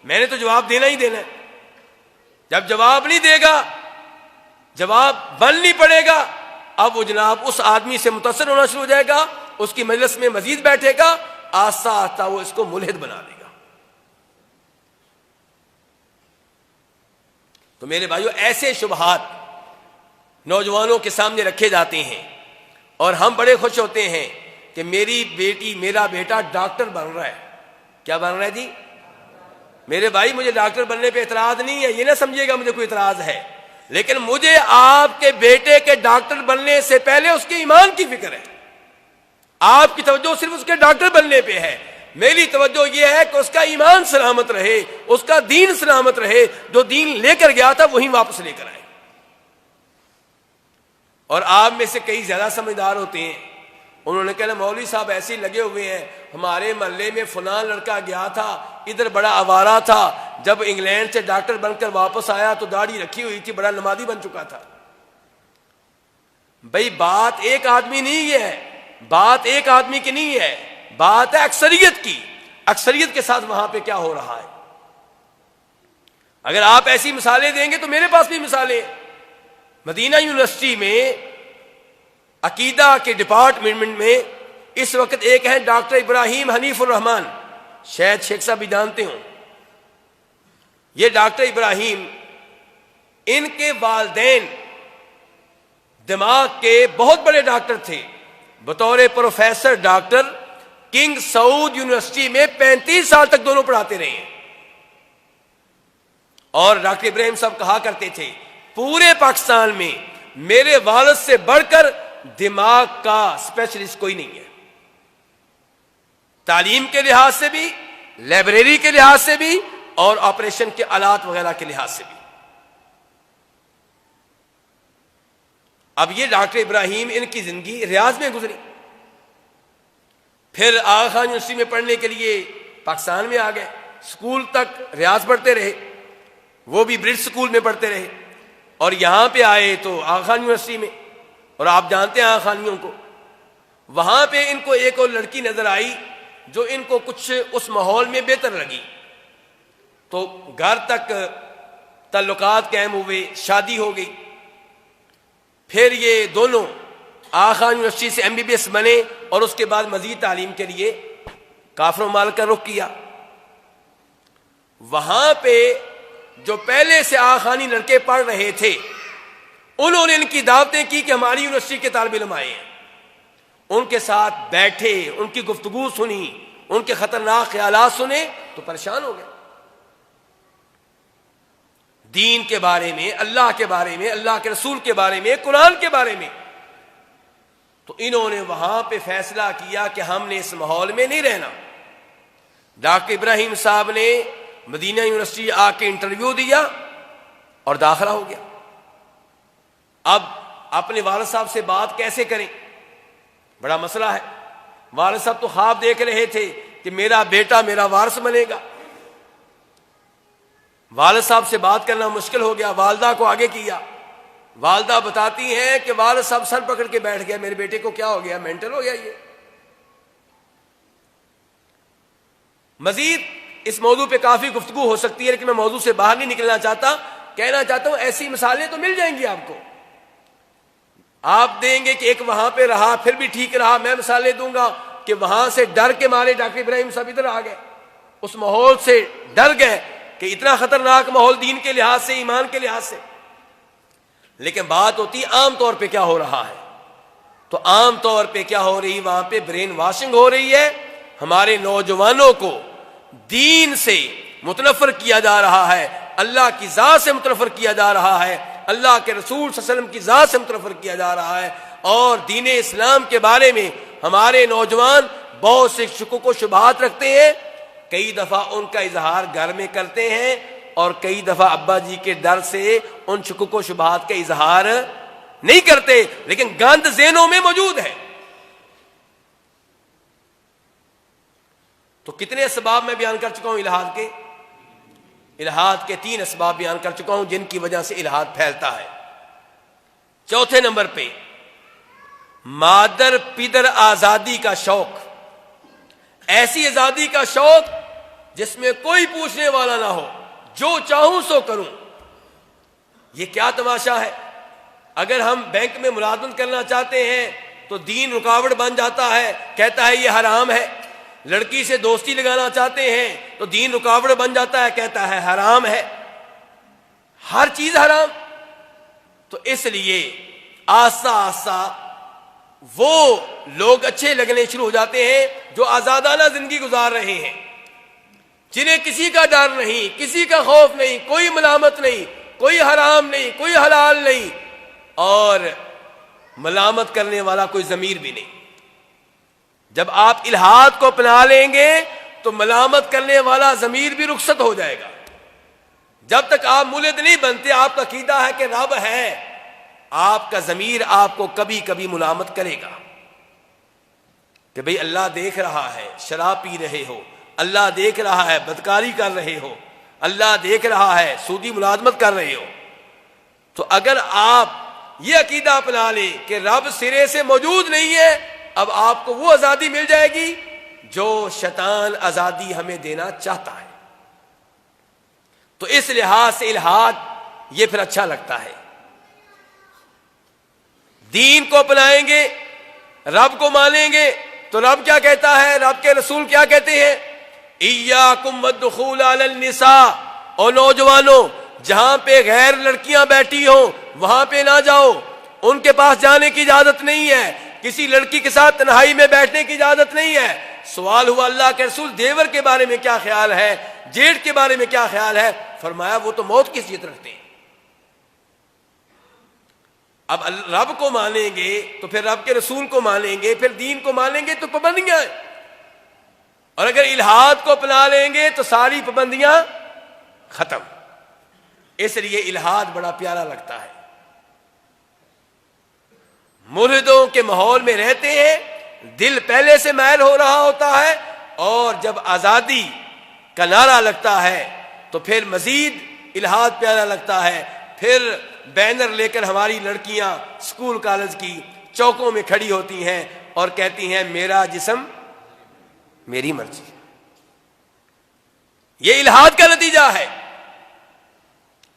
میں نے تو جواب دینا ہی دینا ہے. جب جواب نہیں دے گا، جواب بن نہیں پڑے گا، اب وہ جناب اس آدمی سے متاثر ہونا شروع ہو جائے گا، اس کی مجلس میں مزید بیٹھے گا، آہستہ آہستہ وہ اس کو ملحد بنا دے گا. تو میرے بھائیوں، ایسے شبہات نوجوانوں کے سامنے رکھے جاتے ہیں، اور ہم بڑے خوش ہوتے ہیں کہ میری بیٹی، میرا بیٹا ڈاکٹر بن رہا ہے. کیا بن رہا ہے جی؟ میرے بھائی، مجھے ڈاکٹر بننے پہ اعتراض نہیں ہے، یہ نہ سمجھیے گا مجھے کوئی اعتراض ہے، لیکن مجھے آپ کے بیٹے کے ڈاکٹر بننے سے پہلے اس کے ایمان کی فکر ہے. آپ کی توجہ صرف اس کے ڈاکٹر بننے پہ ہے، میری توجہ یہ ہے کہ اس کا ایمان سلامت رہے، اس کا دین سلامت رہے، جو دین لے کر گیا تھا وہیں واپس لے کر آئے. اور آپ میں سے کئی زیادہ سمجھدار ہوتے ہیں، انہوں نے کہا مولوی صاحب ایسے ہی لگے ہوئے ہیں، ہمارے محلے میں فلاں لڑکا گیا تھا، ادھر بڑا آوارہ تھا، جب انگلینڈ سے ڈاکٹر بن کر واپس آیا تو داڑھی رکھی ہوئی تھی، بڑا نمازی بن چکا تھا. بھئی بات ایک آدمی نہیں ہے، بات ایک آدمی کی نہیں ہے، بات ہے اکثریت کی. اکثریت کے ساتھ وہاں پہ کیا ہو رہا ہے؟ اگر آپ ایسی مثالیں دیں گے تو میرے پاس بھی مثالیں ہیں۔ مدینہ یونیورسٹی میں عقیدہ کے ڈپارٹمنٹ میں اس وقت ایک ہیں ڈاکٹر ابراہیم حنیف الرحمان، شاید شیخ صاحب بھی جانتے ہوں۔ یہ ڈاکٹر ابراہیم، ان کے والدین دماغ کے بہت بڑے ڈاکٹر تھے، بطور پروفیسر ڈاکٹر کنگ سعود یونیورسٹی میں 35 سال تک دونوں پڑھاتے رہے ہیں۔ اور ڈاکٹر ابراہیم صاحب کہا کرتے تھے پورے پاکستان میں میرے والد سے بڑھ کر دماغ کا اسپیشلسٹ کوئی نہیں ہے، تعلیم کے لحاظ سے بھی، لائبریری کے لحاظ سے بھی، اور آپریشن کے آلات وغیرہ کے لحاظ سے بھی۔ اب یہ ڈاکٹر ابراہیم، ان کی زندگی ریاض میں گزری، پھر آغا خان یونیورسٹی میں پڑھنے کے لیے پاکستان میں آ گئے، اسکول تک ریاض پڑھتے رہے، وہ بھی برٹش اسکول میں پڑھتے رہے، اور یہاں پہ آئے تو آغا خان یونیورسٹی میں، اور آپ جانتے ہیں آغا خانیوں کو، وہاں پہ ان کو ایک اور لڑکی نظر آئی جو ان کو کچھ اس ماحول میں بہتر لگی، تو گھر تک تعلقات قائم ہوئے، شادی ہو گئی۔ پھر یہ دونوں آغا خان یونیورسٹی سے MBBS بنے، اور اس کے بعد مزید تعلیم کے لیے کافر ممالک کا رخ کیا۔ وہاں پہ جو پہلے سے آغا خانی لڑکے پڑھ رہے تھے، انہوں نے ان کی دعوتیں کی کہ ہماری یونیورسٹی کے طالب علم آئے ہیں، ان کے ساتھ بیٹھے، ان کی گفتگو سنی، ان کے خطرناک خیالات سنے تو پریشان ہو گئے، دین کے بارے میں، اللہ کے بارے میں، اللہ کے رسول کے بارے میں، قرآن کے بارے میں۔ تو انہوں نے وہاں پہ فیصلہ کیا کہ ہم نے اس ماحول میں نہیں رہنا۔ ڈاکٹر ابراہیم صاحب نے مدینہ یونیورسٹی آ کے انٹرویو دیا اور داخلہ ہو گیا۔ اب اپنے والد صاحب سے بات کیسے کریں، بڑا مسئلہ ہے۔ والد صاحب تو خواب دیکھ رہے تھے کہ میرا بیٹا میرا وارث بنے گا، والد صاحب سے بات کرنا مشکل ہو گیا۔ والدہ کو آگے کیا، والدہ بتاتی ہیں کہ والد صاحب سر پکڑ کے بیٹھ گیا، میرے بیٹے کو کیا ہو گیا، مینٹل ہو گیا یہ۔ مزید اس موضوع پہ کافی گفتگو ہو سکتی ہے، لیکن میں موضوع سے باہر نہیں نکلنا چاہتا، کہنا چاہتا ہوں ایسی مثالیں تو مل جائیں گی آپ کو، آپ دیں گے کہ ایک وہاں پہ رہا پھر بھی ٹھیک رہا، میں مثالیں دوں گا کہ وہاں سے ڈر کے مارے ڈاکٹر ابراہیم صاحب ادھر آ گئے، اس ماحول سے ڈر گئے کہ اتنا خطرناک ماحول دین کے لحاظ سے، ایمان کے لحاظ سے۔ لیکن بات ہوتی عام طور پہ کیا ہو رہا ہے، تو عام طور پہ کیا ہو رہی، وہاں پہ برین واشنگ ہو رہی ہے، ہمارے نوجوانوں کو دین سے متنفر کیا جا رہا ہے، اللہ کی ذات سے متنفر کیا جا رہا ہے، اللہ کے رسول صلی اللہ علیہ وسلم کی ذات سے متنفر کیا جا رہا ہے، اور دین اسلام کے بارے میں ہمارے نوجوان بہت سے شکوک و شبہات رکھتے ہیں، کئی دفعہ ان کا اظہار گھر میں کرتے ہیں، اور کئی دفعہ ابا جی کے ڈر سے ان شکوک و شبہات کا اظہار نہیں کرتے، لیکن گند ذہنوں میں موجود ہے۔ تو کتنے اسباب میں بیان کر چکا ہوں الہاد کے 3 اسباب بیان کر چکا ہوں جن کی وجہ سے الہاد پھیلتا ہے۔ چوتھے نمبر پہ مادر پیدر آزادی کا شوق، ایسی آزادی کا شوق جس میں کوئی پوچھنے والا نہ ہو، جو چاہوں سو کروں۔ یہ کیا تماشا ہے، اگر ہم بینک میں ملازمت کرنا چاہتے ہیں تو دین رکاوٹ بن جاتا ہے، کہتا ہے یہ حرام ہے، لڑکی سے دوستی لگانا چاہتے ہیں تو دین رکاوٹ بن جاتا ہے، کہتا ہے حرام ہے، ہر چیز حرام۔ تو اس لیے آہستہ آہستہ وہ لوگ اچھے لگنے شروع ہو جاتے ہیں جو آزادانہ زندگی گزار رہے ہیں، جنہیں کسی کا ڈر نہیں، کسی کا خوف نہیں، کوئی ملامت نہیں، کوئی حرام نہیں، کوئی حلال نہیں، اور ملامت کرنے والا کوئی ضمیر بھی نہیں۔ جب آپ الہاد کو اپنا لیں گے تو ملامت کرنے والا ضمیر بھی رخصت ہو جائے گا۔ جب تک آپ مولد نہیں بنتے، آپ کا عقیدہ ہے کہ رب ہے، آپ کا ضمیر آپ کو کبھی کبھی ملامت کرے گا کہ بھئی اللہ دیکھ رہا ہے شراب پی رہے ہو، اللہ دیکھ رہا ہے بدکاری کر رہے ہو، اللہ دیکھ رہا ہے سودی ملازمت کر رہے ہو۔ تو اگر آپ یہ عقیدہ اپنا لیں کہ رب سرے سے موجود نہیں ہے، اب آپ کو وہ آزادی مل جائے گی جو شیطان آزادی ہمیں دینا چاہتا ہے۔ تو اس لحاظ سے الحاد یہ پھر اچھا لگتا ہے. دین کو اپنائیں گے، رب کو مانیں گے تو رب کیا کہتا ہے، رب کے رسول کیا کہتے ہیں، ایاکم والدخول علی النساء، اور نوجوانوں جہاں پہ غیر لڑکیاں بیٹھی ہوں وہاں پہ نہ جاؤ، ان کے پاس جانے کی اجازت نہیں ہے، کسی لڑکی کے ساتھ تنہائی میں بیٹھنے کی اجازت نہیں ہے. سوال ہوا اللہ کے رسول دیور کے بارے میں کیا خیال ہے، جیٹ کے بارے میں کیا خیال ہے؟ فرمایا وہ تو موت کی حیثیت رکھتے ہیں. اب رب کو مانیں گے تو پھر رب کے رسول کو مانیں گے، پھر دین کو مانیں گے تو پابندیاں ہیں، اور اگر الحاد کو اپنا لیں گے تو ساری پابندیاں ختم. اس لیے الحاد بڑا پیارا لگتا ہے. ملحدوں کے ماحول میں رہتے ہیں، دل پہلے سے میل ہو رہا ہوتا ہے، اور جب آزادی کا نعرہ لگتا ہے تو پھر مزید الحاد پیارا لگتا ہے. پھر بینر لے کر ہماری لڑکیاں اسکول کالج کی چوکوں میں کھڑی ہوتی ہیں اور کہتی ہیں میرا جسم میری مرضی. یہ الحاد کا نتیجہ ہے.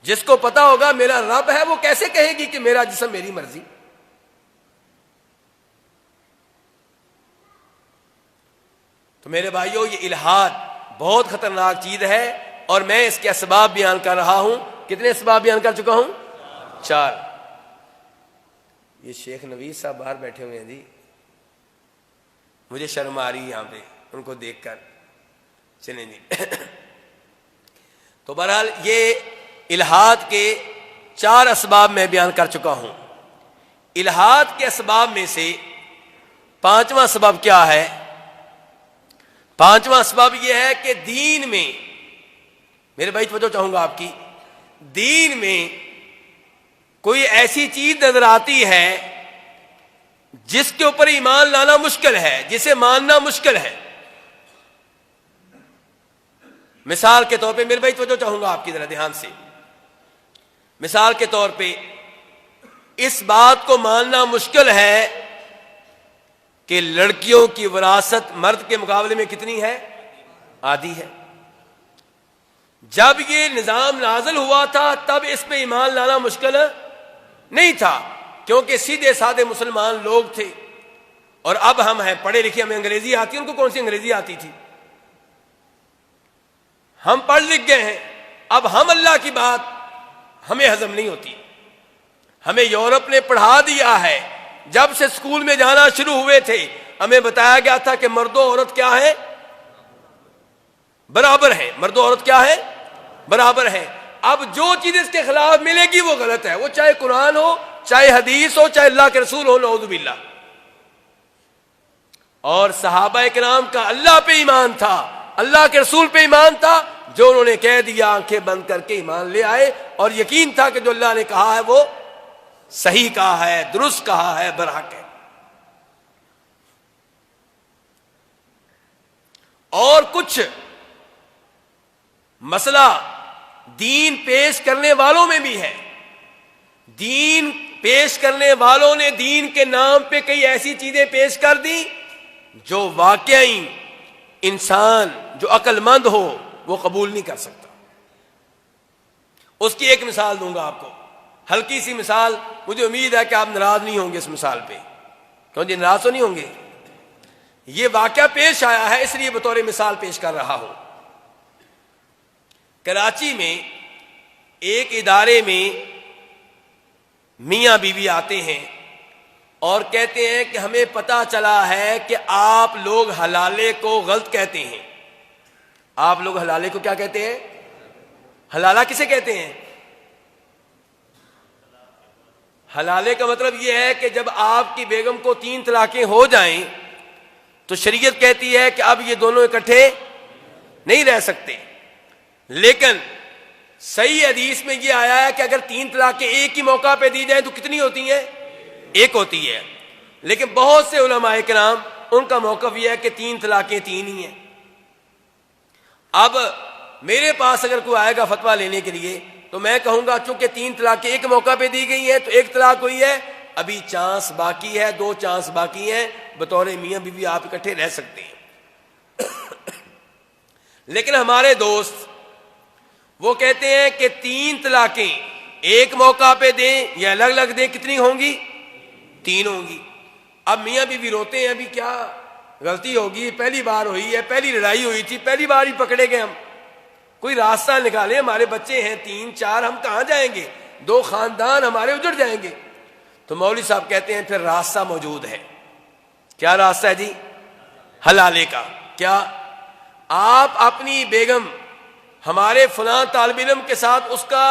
جس کو پتا ہوگا میرا رب ہے وہ کیسے کہے گی کہ میرا جسم میری مرضی. تو میرے بھائیوں یہ الحاد بہت خطرناک چیز ہے، اور میں اس کے اسباب بیان کر رہا ہوں. کتنے اسباب بیان کر چکا ہوں؟ 4. یہ شیخ نوید صاحب باہر بیٹھے ہوئے ہیں جی، مجھے شرم آ رہی ہے یہاں پہ ان کو دیکھ کر. چلیں جی. تو بہرحال یہ الحاد کے 4 اسباب میں بیان کر چکا ہوں. الحاد کے اسباب میں سے 5واں سبب کیا ہے؟ 5واں سبب یہ ہے کہ دین میں، میرے بھائی توجہ چاہوں گا آپ کی، دین میں کوئی ایسی چیز نظر آتی ہے جس کے اوپر ایمان لانا مشکل ہے، جسے ماننا مشکل ہے. مثال کے طور پہ میرے بھائی توجہ چاہوں گا آپ کی ذرا دھیان سے. مثال کے طور پہ اس بات کو ماننا مشکل ہے کہ لڑکیوں کی وراثت مرد کے مقابلے میں کتنی ہے؟ آدھی ہے. جب یہ نظام نازل ہوا تھا تب اس پہ ایمان لانا مشکل نہیں تھا، کیونکہ سیدھے سادے مسلمان لوگ تھے. اور اب ہم ہیں پڑھے لکھے، ہمیں انگریزی آتی، ان کو کون سی انگریزی آتی تھی؟ ہم پڑھ لکھ گئے ہیں، اب ہم اللہ کی بات ہمیں ہضم نہیں ہوتی. ہمیں یورپ نے پڑھا دیا ہے. جب سے اسکول میں جانا شروع ہوئے تھے ہمیں بتایا گیا تھا کہ مرد و عورت کیا ہے؟ برابر ہیں. مرد و عورت کیا ہے؟ برابر ہیں. اب جو چیز اس کے خلاف ملے گی وہ غلط ہے، وہ چاہے قرآن ہو، چاہے حدیث ہو، چاہے اللہ کے رسول ہو، نعوذ باللہ. اور صحابہ کرام کا اللہ پہ ایمان تھا، اللہ کے رسول پہ ایمان تھا، جو انہوں نے کہہ دیا آنکھیں بند کر کے ایمان لے آئے، اور یقین تھا کہ جو اللہ نے کہا ہے وہ صحیح کہا ہے، درست کہا ہے، برحق ہے. اور کچھ مسئلہ دین پیش کرنے والوں میں بھی ہے. دین پیش کرنے والوں نے دین کے نام پہ کئی ایسی چیزیں پیش کر دی جو واقعی انسان جو عقل مند ہو وہ قبول نہیں کر سکتا. اس کی ایک مثال دوں گا آپ کو، ہلکی سی مثال. مجھے امید ہے کہ آپ ناراض نہیں ہوں گے اس مثال پہ. کیوں جی ناراض تو نہیں ہوں گے؟ یہ واقعہ پیش آیا ہے اس لیے بطور مثال پیش کر رہا ہوں. کراچی میں ایک ادارے میں میاں بیوی آتے ہیں اور کہتے ہیں کہ ہمیں پتہ چلا ہے کہ آپ لوگ حلالے کو غلط کہتے ہیں. آپ لوگ حلالے کو کیا کہتے ہیں؟ حلالہ کسے کہتے ہیں؟ حلالے کا مطلب یہ ہے کہ جب آپ کی بیگم کو 3 طلاقیں ہو جائیں تو شریعت کہتی ہے کہ اب یہ دونوں اکٹھے نہیں رہ سکتے. لیکن صحیح حدیث میں یہ آیا ہے کہ اگر 3 طلاقیں ایک ہی موقع پہ دی جائیں تو کتنی ہوتی ہیں؟ ایک ہوتی ہے. لیکن بہت سے علماء کرام ان کا موقف یہ ہے کہ 3 طلاقیں 3 ہی ہیں. اب میرے پاس اگر کوئی آئے گا فتویٰ لینے کے لیے تو میں کہوں گا چونکہ 3 طلاقیں ایک موقع پہ دی گئی ہیں تو 1 طلاق ہوئی ہے، ابھی چانس باقی ہے، 2 چانس باقی ہیں، بطور میاں بیوی آپ اکٹھے رہ سکتے ہیں. لیکن ہمارے دوست وہ کہتے ہیں کہ 3 طلاقیں ایک موقع پہ دیں یا الگ الگ دیں، کتنی ہوں گی؟ 3 ہوں گی۔ اب میاں بیوی روتے ہیں، ابھی کیا غلطی ہوگی، پہلی بار ہوئی ہے، پہلی لڑائی ہوئی تھی، پہلی بار ہی پکڑے گئے ہم، کوئی راستہ نکالے، ہمارے بچے ہیں 3 4، ہم کہاں جائیں گے، 2 خاندان ہمارے اجڑ جائیں گے۔ تو مولوی صاحب کہتے ہیں پھر راستہ موجود ہے۔ کیا راستہ ہے جی؟ حلالے کا۔ کیا؟ آپ اپنی بیگم ہمارے فلاں طالب علم کے ساتھ اس کا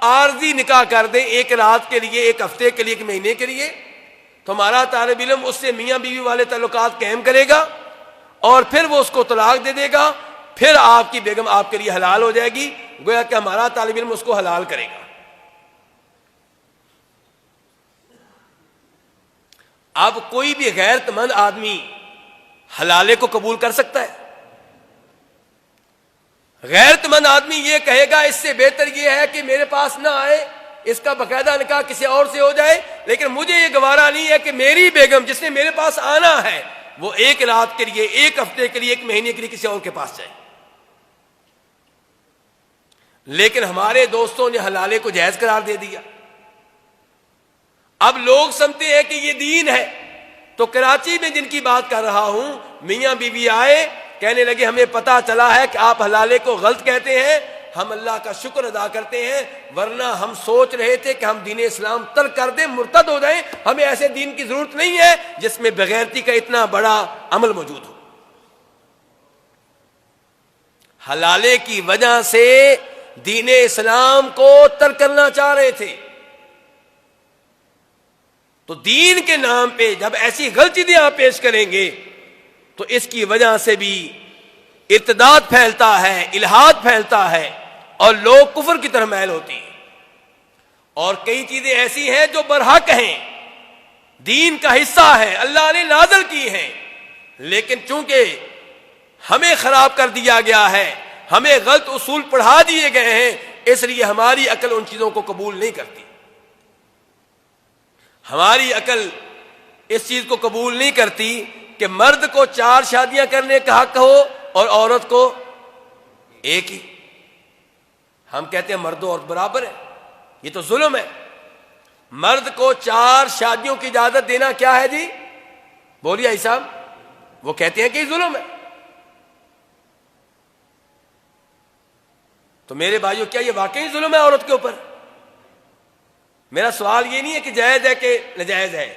عارضی نکاح کر دیں، 1 رات کے لیے، 1 ہفتے کے لیے، 1 مہینے کے لیے، تو ہمارا طالب علم اس سے میاں بیوی والے تعلقات قائم کرے گا اور پھر وہ اس کو طلاق دے دے گا، پھر آپ کی بیگم آپ کے لیے حلال ہو جائے گی، گویا کہ ہمارا طالب علم اس کو حلال کرے گا۔ اب کوئی بھی غیرت مند آدمی حلالے کو قبول کر سکتا ہے؟ غیرت مند آدمی یہ کہے گا اس سے بہتر یہ ہے کہ میرے پاس نہ آئے، اس کا باقاعدہ نکاح کسی اور سے ہو جائے، لیکن مجھے یہ گوارا نہیں ہے کہ میری بیگم جس نے میرے پاس آنا ہے وہ 1 رات کے لیے، 1 ہفتے کے لیے، 1 مہینے کے لیے کسی اور کے پاس جائے۔ لیکن ہمارے دوستوں نے حلالے کو جائز قرار دے دیا۔ اب لوگ سمجھتے ہیں کہ یہ دین ہے۔ تو کراچی میں جن کی بات کر رہا ہوں، میاں بیوی آئے، کہنے لگے ہمیں پتا چلا ہے کہ آپ حلالے کو غلط کہتے ہیں، ہم اللہ کا شکر ادا کرتے ہیں، ورنہ ہم سوچ رہے تھے کہ ہم دین اسلام ترک کر دیں، مرتد ہو جائیں، ہمیں ایسے دین کی ضرورت نہیں ہے جس میں بغیرتی کا اتنا بڑا عمل موجود ہو۔ حلالے کی وجہ سے دین اسلام کو ترک کرنا چاہ رہے تھے۔ تو دین کے نام پہ جب ایسی غلطی آپ پیش کریں گے تو اس کی وجہ سے بھی ارتداد پھیلتا ہے، الحاد پھیلتا ہے اور لوگ کفر کی طرف میل ہوتی ہیں۔ اور کئی چیزیں ایسی ہیں جو برحق ہیں، دین کا حصہ ہیں، اللہ نے نازل کی ہیں، لیکن چونکہ ہمیں خراب کر دیا گیا ہے، ہمیں غلط اصول پڑھا دیے گئے ہیں، اس لیے ہماری عقل ان چیزوں کو قبول نہیں کرتی۔ ہماری عقل اس چیز کو قبول نہیں کرتی کہ مرد کو 4 شادیاں کرنے کا حق ہو اور عورت کو 1 ہی۔ ہم کہتے ہیں مرد و عورت برابر ہے، یہ تو ظلم ہے۔ مرد کو 4 شادیوں کی اجازت دینا کیا ہے جی؟ بولیے عیسی صاحب۔ وہ کہتے ہیں کہ یہ ظلم ہے۔ تو میرے بھائیوں، کیا یہ واقعی ظلم ہے عورت کے اوپر؟ میرا سوال یہ نہیں ہے کہ جائز ہے کہ ناجائز ہے،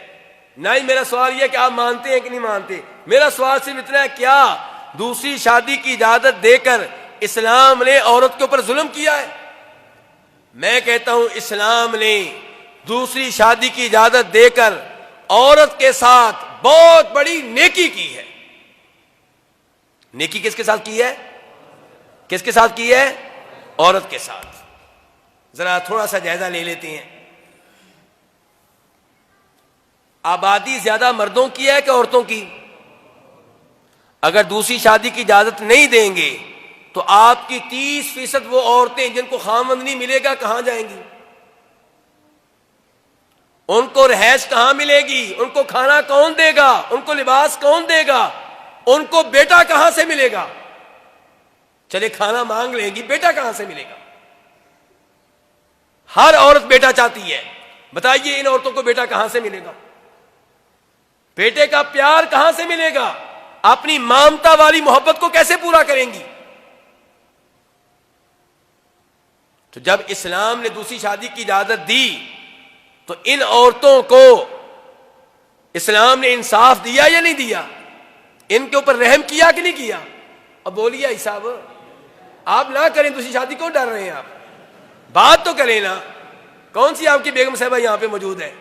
نہ ہی میرا سوال یہ ہے کہ آپ مانتے ہیں کہ نہیں مانتے۔ میرا سوال صرف اتنا ہے، کیا دوسری شادی کی اجازت دے کر اسلام نے عورت کے اوپر ظلم کیا ہے؟ میں کہتا ہوں اسلام نے دوسری شادی کی اجازت دے کر عورت کے ساتھ بہت بڑی نیکی کی ہے۔ نیکی کس کے ساتھ کی ہے؟ کس کے ساتھ کی ہے؟ عورت کے ساتھ۔ ذرا تھوڑا سا جائزہ لے لیتے ہیں۔ آبادی زیادہ مردوں کی ہے کہ عورتوں کی؟ اگر دوسری شادی کی اجازت نہیں دیں گے تو آپ کی 30% وہ عورتیں جن کو خاوند نہیں ملے گا کہاں جائیں گی؟ ان کو رہائش کہاں ملے گی؟ ان کو کھانا کون دے گا؟ ان کو لباس کون دے گا؟ ان کو بیٹا کہاں سے ملے گا؟ چلے کھانا مانگ لیں گی، بیٹا کہاں سے ملے گا؟ ہر عورت بیٹا چاہتی ہے، بتائیے ان عورتوں کو بیٹا کہاں سے ملے گا؟ بیٹے کا پیار کہاں سے ملے گا؟ اپنی مامتا والی محبت کو کیسے پورا کریں گی؟ تو جب اسلام نے دوسری شادی کی اجازت دی تو ان عورتوں کو اسلام نے انصاف دیا یا نہیں دیا؟ ان کے اوپر رحم کیا کہ نہیں کیا؟ اب بولیے عیسی صاحب، آپ نہ کریں دوسری شادی کو، ڈر رہے ہیں آپ؟ بات تو کریں نا۔ کون سی آپ کی بیگم صاحبہ یہاں پہ موجود ہے؟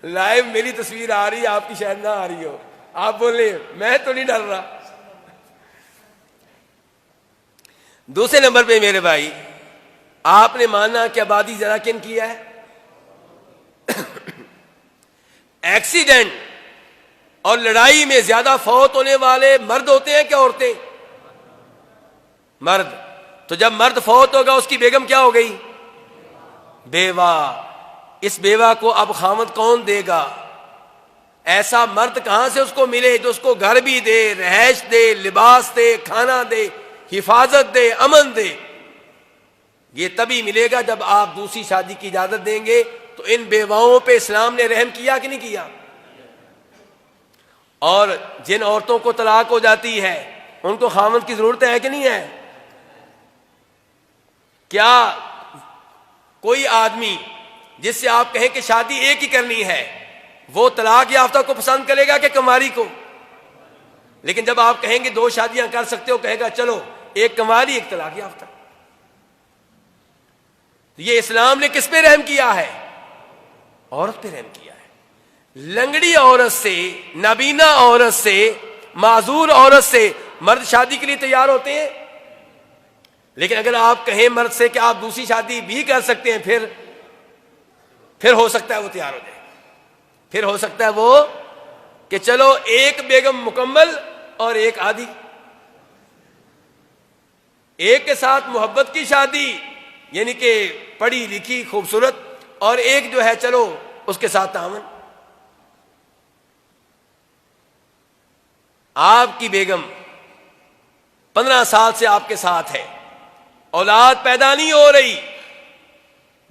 لائیو میری تصویر آ رہی ہے، آپ کی شاید نہ آ رہی ہو۔ آپ بولیں میں تو نہیں ڈر رہا۔ دوسرے نمبر پہ میرے بھائی، آپ نے مانا کہ آبادی زیادہ کن کی ہے؟ ایکسیڈنٹ اور لڑائی میں زیادہ فوت ہونے والے مرد ہوتے ہیں کہ عورتیں؟ مرد۔ تو جب مرد فوت ہوگا اس کی بیگم کیا ہو گئی؟ بیوہ۔ اس بیوہ کو اب خاوند کون دے گا؟ ایسا مرد کہاں سے اس کو ملے جو اس کو گھر بھی دے، رہائش دے، لباس دے، کھانا دے، حفاظت دے، امن دے؟ یہ تبھی ملے گا جب آپ دوسری شادی کی اجازت دیں گے۔ تو ان بیواؤں پہ اسلام نے رحم کیا کہ نہیں کیا؟ اور جن عورتوں کو طلاق ہو جاتی ہے ان کو خاوند کی ضرورت ہے کہ نہیں ہے؟ کیا کوئی آدمی جس سے آپ کہیں کہ شادی ایک ہی کرنی ہے وہ طلاق یافتہ کو پسند کرے گا کہ کنواری کو؟ لیکن جب آپ کہیں گے 2 شادیاں کر سکتے ہو، کہے گا چلو ایک کنواری ایک طلاق یافتہ۔ یہ اسلام نے کس پہ رحم کیا ہے؟ عورت پہ رحم کیا ہے۔ لنگڑی عورت سے، نابینا عورت سے، معذور عورت سے مرد شادی کے لیے تیار ہوتے ہیں، لیکن اگر آپ کہیں مرد سے کہ آپ دوسری شادی بھی کر سکتے ہیں، پھر ہو سکتا ہے وہ تیار ہو جائے، پھر ہو سکتا ہے وہ کہ چلو ایک بیگم مکمل اور ایک آدھی، ایک کے ساتھ محبت کی شادی یعنی کہ پڑھی لکھی خوبصورت، اور ایک جو ہے چلو اس کے ساتھ تعاون۔ آپ کی بیگم 15 سال سے آپ کے ساتھ ہے، اولاد پیدا نہیں ہو رہی،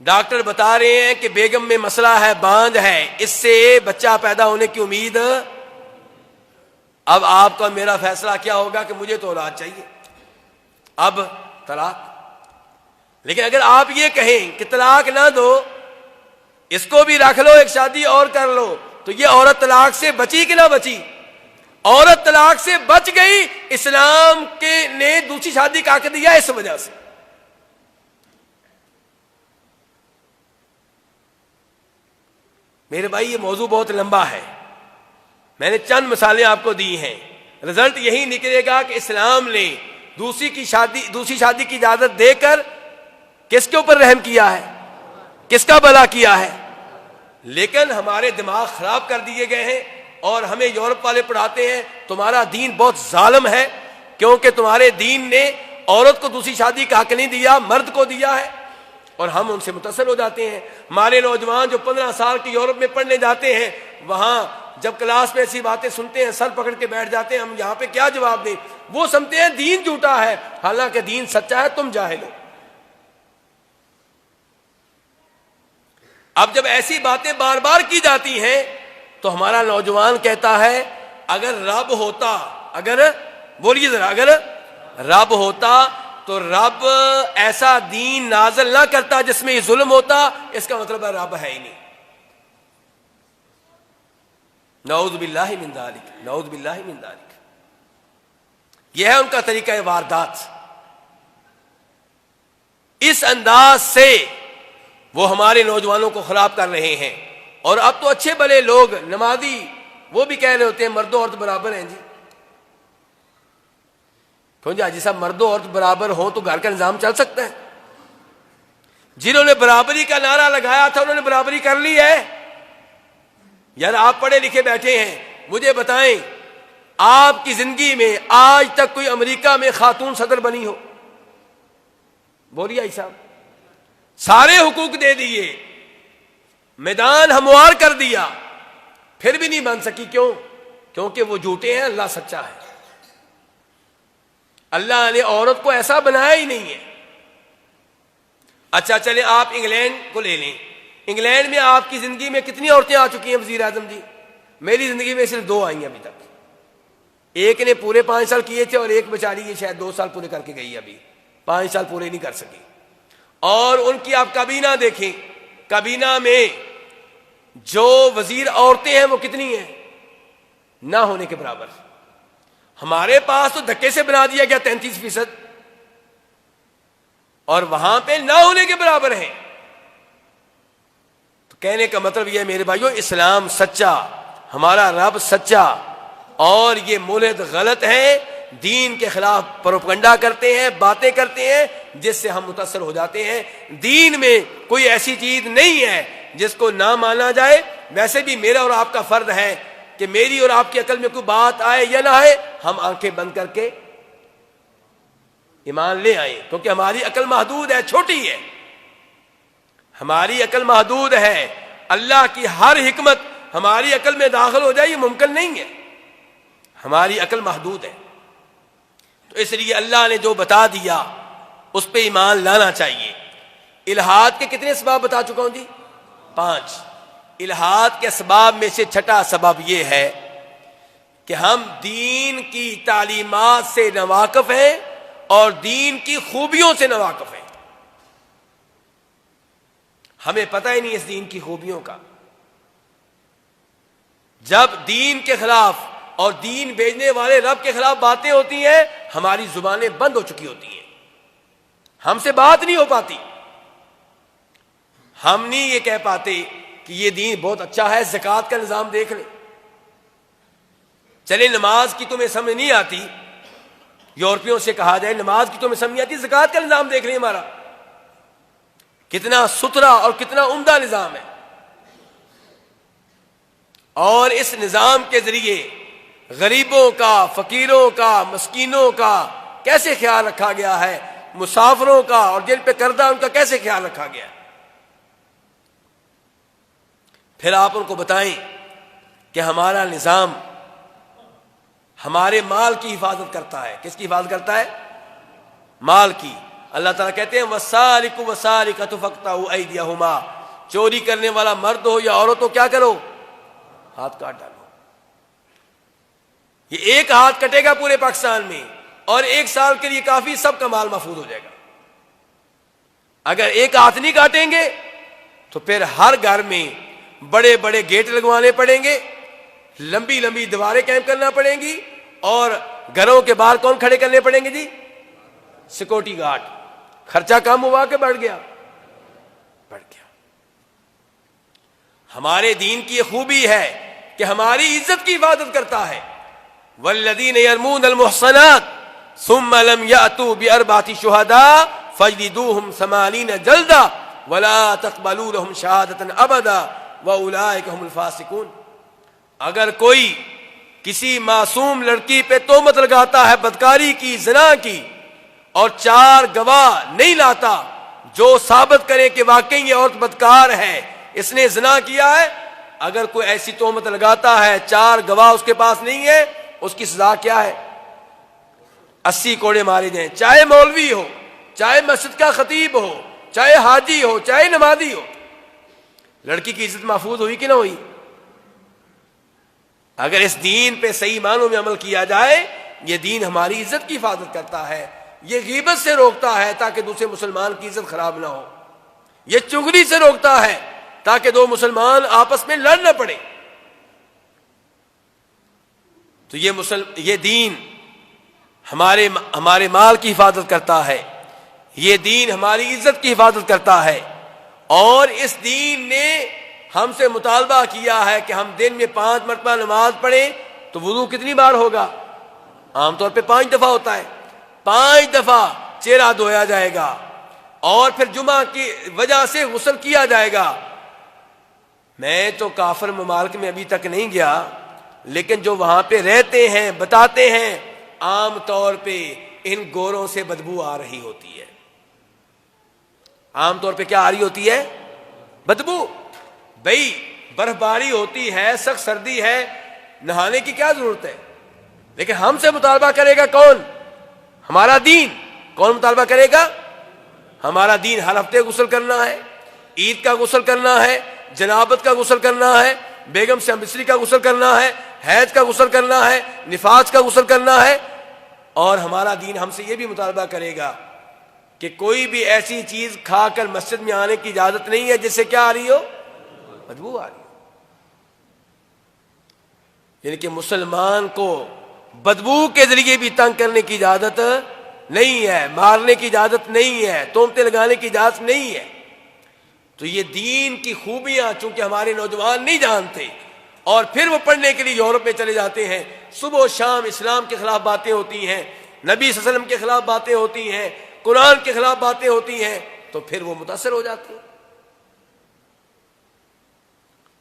ڈاکٹر بتا رہے ہیں کہ بیگم میں مسئلہ ہے، باندھ ہے، اس سے بچہ پیدا ہونے کی امید۔ اب آپ کا میرا فیصلہ کیا ہوگا کہ مجھے تو اولاد چاہیے، اب طلاق۔ لیکن اگر آپ یہ کہیں کہ طلاق نہ دو، اس کو بھی رکھ لو، ایک شادی اور کر لو، تو یہ عورت طلاق سے بچی کہ نہ بچی؟ عورت طلاق سے بچ گئی، اسلام کے نے دوسری شادی کا حق دیا اس وجہ سے۔ میرے بھائی یہ موضوع بہت لمبا ہے، میں نے چند مثالیں آپ کو دی ہیں، رزلٹ یہی نکلے گا کہ اسلام نے دوسری شادی کی اجازت دے کر کس کے اوپر رحم کیا ہے، کس کا بھلا کیا ہے۔ لیکن ہمارے دماغ خراب کر دیے گئے ہیں، اور ہمیں یورپ والے پڑھاتے ہیں تمہارا دین بہت ظالم ہے، کیونکہ تمہارے دین نے عورت کو دوسری شادی کا حق نہیں دیا، مرد کو دیا ہے، اور ہم ان سے متاثر ہو جاتے ہیں۔ ہمارے نوجوان جو 15 سال کی یورپ میں پڑھنے جاتے ہیں، وہاں جب کلاس میں ایسی باتیں سنتے ہیں سر پکڑ کے بیٹھ جاتے ہیں، ہم یہاں پہ کیا جواب دیں؟ وہ سمجھتے ہیں دین جھوٹا ہے، حالانکہ دین سچا ہے، تم جاہل ہو۔ اب جب ایسی باتیں بار بار کی جاتی ہیں تو ہمارا نوجوان کہتا ہے اگر رب ہوتا، اگر بولیے ذرا، اگر رب ہوتا تو رب ایسا دین نازل نہ کرتا جس میں یہ ظلم ہوتا، اس کا مطلب ہے رب ہے ہی نہیں۔ نعوذ باللہ من ذالک، نعوذ باللہ من ذالک۔ یہ ہے ان کا طریقہ واردات۔ اس انداز سے وہ ہمارے نوجوانوں کو خراب کر رہے ہیں، اور اب تو اچھے بھلے لوگ نمازی وہ بھی کہہ رہے ہوتے ہیں مرد و عورت برابر ہیں جی۔ کیوں جی حاجی صاحب، مرد و عورت برابر ہوں تو گھر کا نظام چل سکتا ہے؟ جنہوں نے برابری کا نعرہ لگایا تھا انہوں نے برابری کر لی ہے؟ یار آپ پڑھے لکھے بیٹھے ہیں، مجھے بتائیں آپ کی زندگی میں آج تک کوئی امریکہ میں خاتون صدر بنی ہو؟ بولیے بھائی صاحب، سارے حقوق دے دیے، میدان ہموار کر دیا، پھر بھی نہیں بن سکی۔ کیوں؟ کیونکہ وہ جھوٹے ہیں، اللہ سچا ہے۔ اللہ نے عورت کو ایسا بنایا ہی نہیں ہے۔ اچھا چلے آپ انگلینڈ کو لے لیں، انگلینڈ میں آپ کی زندگی میں کتنی عورتیں آ چکی ہیں وزیر اعظم جی؟ میری زندگی میں صرف 2 آئی ہیں ابھی تک، ایک نے پورے 5 سال کیے تھے اور ایک بیچاری یہ شاید 2 سال پورے کر کے گئی، ابھی 5 سال پورے نہیں کر سکی۔ اور ان کی آپ کابینہ دیکھیں، کابینہ میں جو وزیر عورتیں ہیں وہ کتنی ہیں؟ نہ ہونے کے برابر۔ ہمارے پاس تو دھکے سے بنا دیا گیا 33%، اور وہاں پہ نہ ہونے کے برابر ہیں۔ تو کہنے کا مطلب یہ ہے میرے بھائیوں، اسلام سچا، ہمارا رب سچا، اور یہ ملحد غلط ہیں، دین کے خلاف پروپگنڈا کرتے ہیں، باتیں کرتے ہیں جس سے ہم متاثر ہو جاتے ہیں۔ دین میں کوئی ایسی چیز نہیں ہے جس کو نہ مانا جائے۔ ویسے بھی میرا اور آپ کا فرض ہے کہ میری اور آپ کی عقل میں کوئی بات آئے یا نہ آئے، ہم آنکھیں بند کر کے ایمان لے آئیں، کیونکہ ہماری عقل محدود ہے، چھوٹی ہے، ہماری عقل محدود ہے۔ اللہ کی ہر حکمت ہماری عقل میں داخل ہو جائے یہ ممکن نہیں ہے، ہماری عقل محدود ہے۔ تو اس لیے اللہ نے جو بتا دیا اس پہ ایمان لانا چاہیے۔ الحاد کے کتنے اسباب بتا چکا ہوں جی؟ 5۔ الحاد کے اسباب میں سے چھٹا سبب یہ ہے کہ ہم دین کی تعلیمات سے ناواقف ہیں اور دین کی خوبیوں سے ناواقف ہیں، ہمیں پتہ ہی نہیں اس دین کی خوبیوں کا۔ جب دین کے خلاف اور دین بھیجنے والے رب کے خلاف باتیں ہوتی ہیں ہماری زبانیں بند ہو چکی ہوتی ہیں، ہم سے بات نہیں ہو پاتی، ہم نہیں یہ کہہ پاتے کہ یہ دین بہت اچھا ہے، زکوٰۃ کا نظام دیکھ لیں۔ چلے نماز کی تمہیں سمجھ نہیں آتی، یورپیوں سے کہا جائے نماز کی تمہیں سمجھ نہیں آتی، زکوٰۃ کا نظام دیکھ لیں ہمارا کتنا ستھرا اور کتنا عمدہ نظام ہے، اور اس نظام کے ذریعے غریبوں کا، فقیروں کا، مسکینوں کا کیسے خیال رکھا گیا ہے، مسافروں کا اور جن پہ قرضہ ان کا کیسے خیال رکھا گیا ہے۔ پھر آپ ان کو بتائیں کہ ہمارا نظام ہمارے مال کی حفاظت کرتا ہے۔ کس کی حفاظت کرتا ہے؟ مال کی۔ اللہ تعالیٰ کہتے ہیں وَالسَّارِقُ وَالسَّارِقَةُ فَاقْطَعُوا أَيْدِيَهُمَا، چوری کرنے والا مرد ہو یا عورت ہو کیا کرو؟ ہاتھ کاٹ ڈالو۔ یہ ایک ہاتھ کٹے گا پورے پاکستان میں اور 1 سال کے لیے کافی، سب کا مال محفوظ ہو جائے گا۔ اگر ایک ہاتھ نہیں کاٹیں گے تو پھر ہر گھر میں بڑے بڑے گیٹ لگوانے پڑیں گے، لمبی لمبی دیواریں قائم کرنا پڑیں گی، اور گھروں کے باہر کون کھڑے کرنے پڑیں گے جی؟ Security guard. خرچہ کم ہوا کہ بڑھ گیا؟ بڑھ گیا۔ ہمارے دین کی یہ خوبی ہے کہ ہماری عزت کی حفاظت کرتا ہے۔ والذین یرمون المحصنات ثم لم یأتوا بأربعة شہداء فاجلدوہم 80 جلدہ ولا تقبلوا لهم شہادة ابدا واولئک هم الفاسقون۔ اگر کوئی کسی معصوم لڑکی پہ تہمت لگاتا ہے بدکاری کی، زنا کی، اور 4 گواہ نہیں لاتا جو ثابت کرے کہ واقعی یہ عورت بدکار ہے، اس نے زنا کیا ہے، اگر کوئی ایسی تہمت لگاتا ہے 4 گواہ اس کے پاس نہیں ہے، اس کی سزا کیا ہے؟ 80 کوڑے مارے جائیں، چاہے مولوی ہو، چاہے مسجد کا خطیب ہو، چاہے حاجی ہو، چاہے نمازی ہو۔ لڑکی کی عزت محفوظ ہوئی کہ نہ ہوئی؟ اگر اس دین پہ صحیح معنوں میں عمل کیا جائے، یہ دین ہماری عزت کی حفاظت کرتا ہے، یہ غیبت سے روکتا ہے تاکہ دوسرے مسلمان کی عزت خراب نہ ہو، یہ چغلی سے روکتا ہے تاکہ 2 مسلمان آپس میں لڑ نہ پڑے۔ تو یہ دین ہمارے مال کی حفاظت کرتا ہے، یہ دین ہماری عزت کی حفاظت کرتا ہے، اور اس دین نے ہم سے مطالبہ کیا ہے کہ ہم دن میں 5 مرتبہ نماز پڑھیں۔ تو وضو کتنی بار ہوگا؟ عام طور پہ 5 دفعہ ہوتا ہے، 5 دفعہ چہرہ دھویا جائے گا، اور پھر جمعہ کی وجہ سے غسل کیا جائے گا۔ میں تو کافر ممالک میں ابھی تک نہیں گیا، لیکن جو وہاں پہ رہتے ہیں بتاتے ہیں عام طور پہ ان گوروں سے بدبو آ رہی ہوتی ہے۔ عام طور پہ کیا آ رہی ہوتی ہے؟ بدبو۔ بھئی برف باری ہوتی ہے، سخت سردی ہے، نہانے کی کیا ضرورت ہے؟ لیکن ہم سے مطالبہ کرے گا کون؟ ہمارا دین۔ کون مطالبہ کرے گا؟ ہمارا دین۔ ہر ہفتے غسل کرنا ہے، عید کا غسل کرنا ہے، جنابت کا غسل کرنا ہے، بیگم سے مصری کا غسل کرنا ہے، حیض کا غسل کرنا ہے، نفاس کا غسل کرنا ہے۔ اور ہمارا دین ہم سے یہ بھی مطالبہ کرے گا کہ کوئی بھی ایسی چیز کھا کر مسجد میں آنے کی اجازت نہیں ہے جس سے کیا آ رہی ہو؟ بدبو آ رہی ہو۔ یعنی کہ مسلمان کو بدبو کے ذریعے بھی تنگ کرنے کی اجازت نہیں ہے، مارنے کی اجازت نہیں ہے، تہمتیں لگانے کی اجازت نہیں ہے۔ تو یہ دین کی خوبیاں چونکہ ہمارے نوجوان نہیں جانتے، اور پھر وہ پڑھنے کے لیے یورپ میں چلے جاتے ہیں، صبح و شام اسلام کے خلاف باتیں ہوتی ہیں، نبی صلی اللہ علیہ وسلم کے خلاف باتیں ہوتی ہیں، قرآن کے خلاف باتیں ہوتی ہیں، تو پھر وہ متاثر ہو جاتے ہیں۔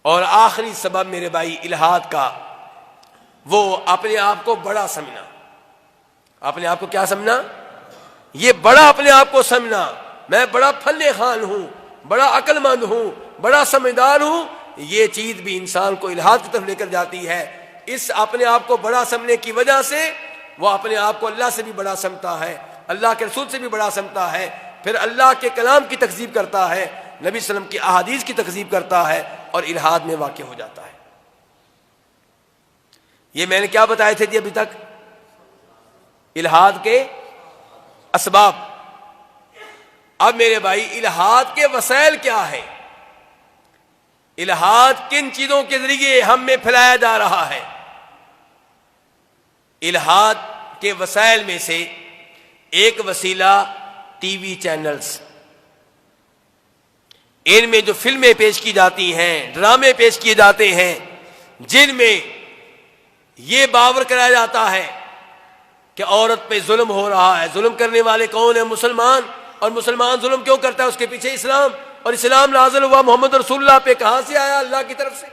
اور آخری سبب میرے بھائی الحاد کا، وہ اپنے آپ کو بڑا سمجھنا۔ اپنے آپ کو کیا سمجھنا؟ یہ بڑا اپنے آپ کو سمجھنا، میں بڑا فن خان ہوں، بڑا عقل مند ہوں، بڑا سمجھدار ہوں، یہ چیز بھی انسان کو الہاد کی طرف لے کر جاتی ہے۔ اس اپنے آپ کو بڑا سمجھنے کی وجہ سے وہ اپنے آپ کو اللہ سے بھی بڑا سمجھتا ہے، اللہ کے رسول سے بھی بڑا سمجھتا ہے، پھر اللہ کے کلام کی تکذیب کرتا ہے، نبی صلی اللہ علیہ وسلم کی احادیث کی تکذیب کرتا ہے اور الہاد میں واقع ہو جاتا ہے۔ یہ میں نے کیا بتائے تھے جی ابھی تک؟ الہاد کے اسباب۔ اب میرے بھائی الہاد کے وسائل کیا ہے؟ الہاد کن چیزوں کے ذریعے ہم میں پھیلایا جا رہا ہے؟ الہاد کے وسائل میں سے ایک وسیلہ ٹی وی چینلز، ان میں جو فلمیں پیش کی جاتی ہیں، ڈرامے پیش کیے جاتے ہیں، جن میں یہ باور کرایا جاتا ہے کہ عورت پہ ظلم ہو رہا ہے۔ ظلم کرنے والے کون ہیں؟ مسلمان۔ اور مسلمان ظلم کیوں کرتا ہے؟ اس کے پیچھے اسلام، اور اسلام نازل ہوا محمد رسول اللہ پہ کہاں سے آیا؟ اللہ کی طرف سے۔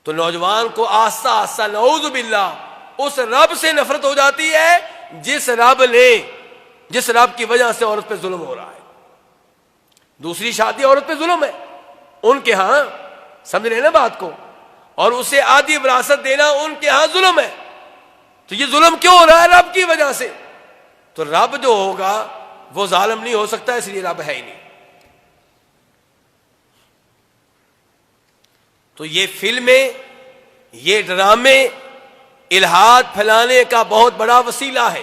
تو نوجوان کو آہستہ آہستہ نعوذ باللہ اس رب سے نفرت ہو جاتی ہے جس رب کی وجہ سے عورت پہ ظلم ہو رہا ہے۔ دوسری شادی عورت پہ ظلم ہے ان کے ہاں، سمجھ رہے ہیں نا بات کو، اور اسے آدھی وراثت دینا ان کے ہاں ظلم ہے۔ تو یہ ظلم کیوں ہو رہا ہے؟ رب کی وجہ سے۔ تو رب جو ہوگا وہ ظالم نہیں ہو سکتا، اس لیے رب ہے ہی نہیں۔ تو یہ فلمیں، یہ ڈرامے الہاد پھیلانے کا بہت بڑا وسیلہ ہے۔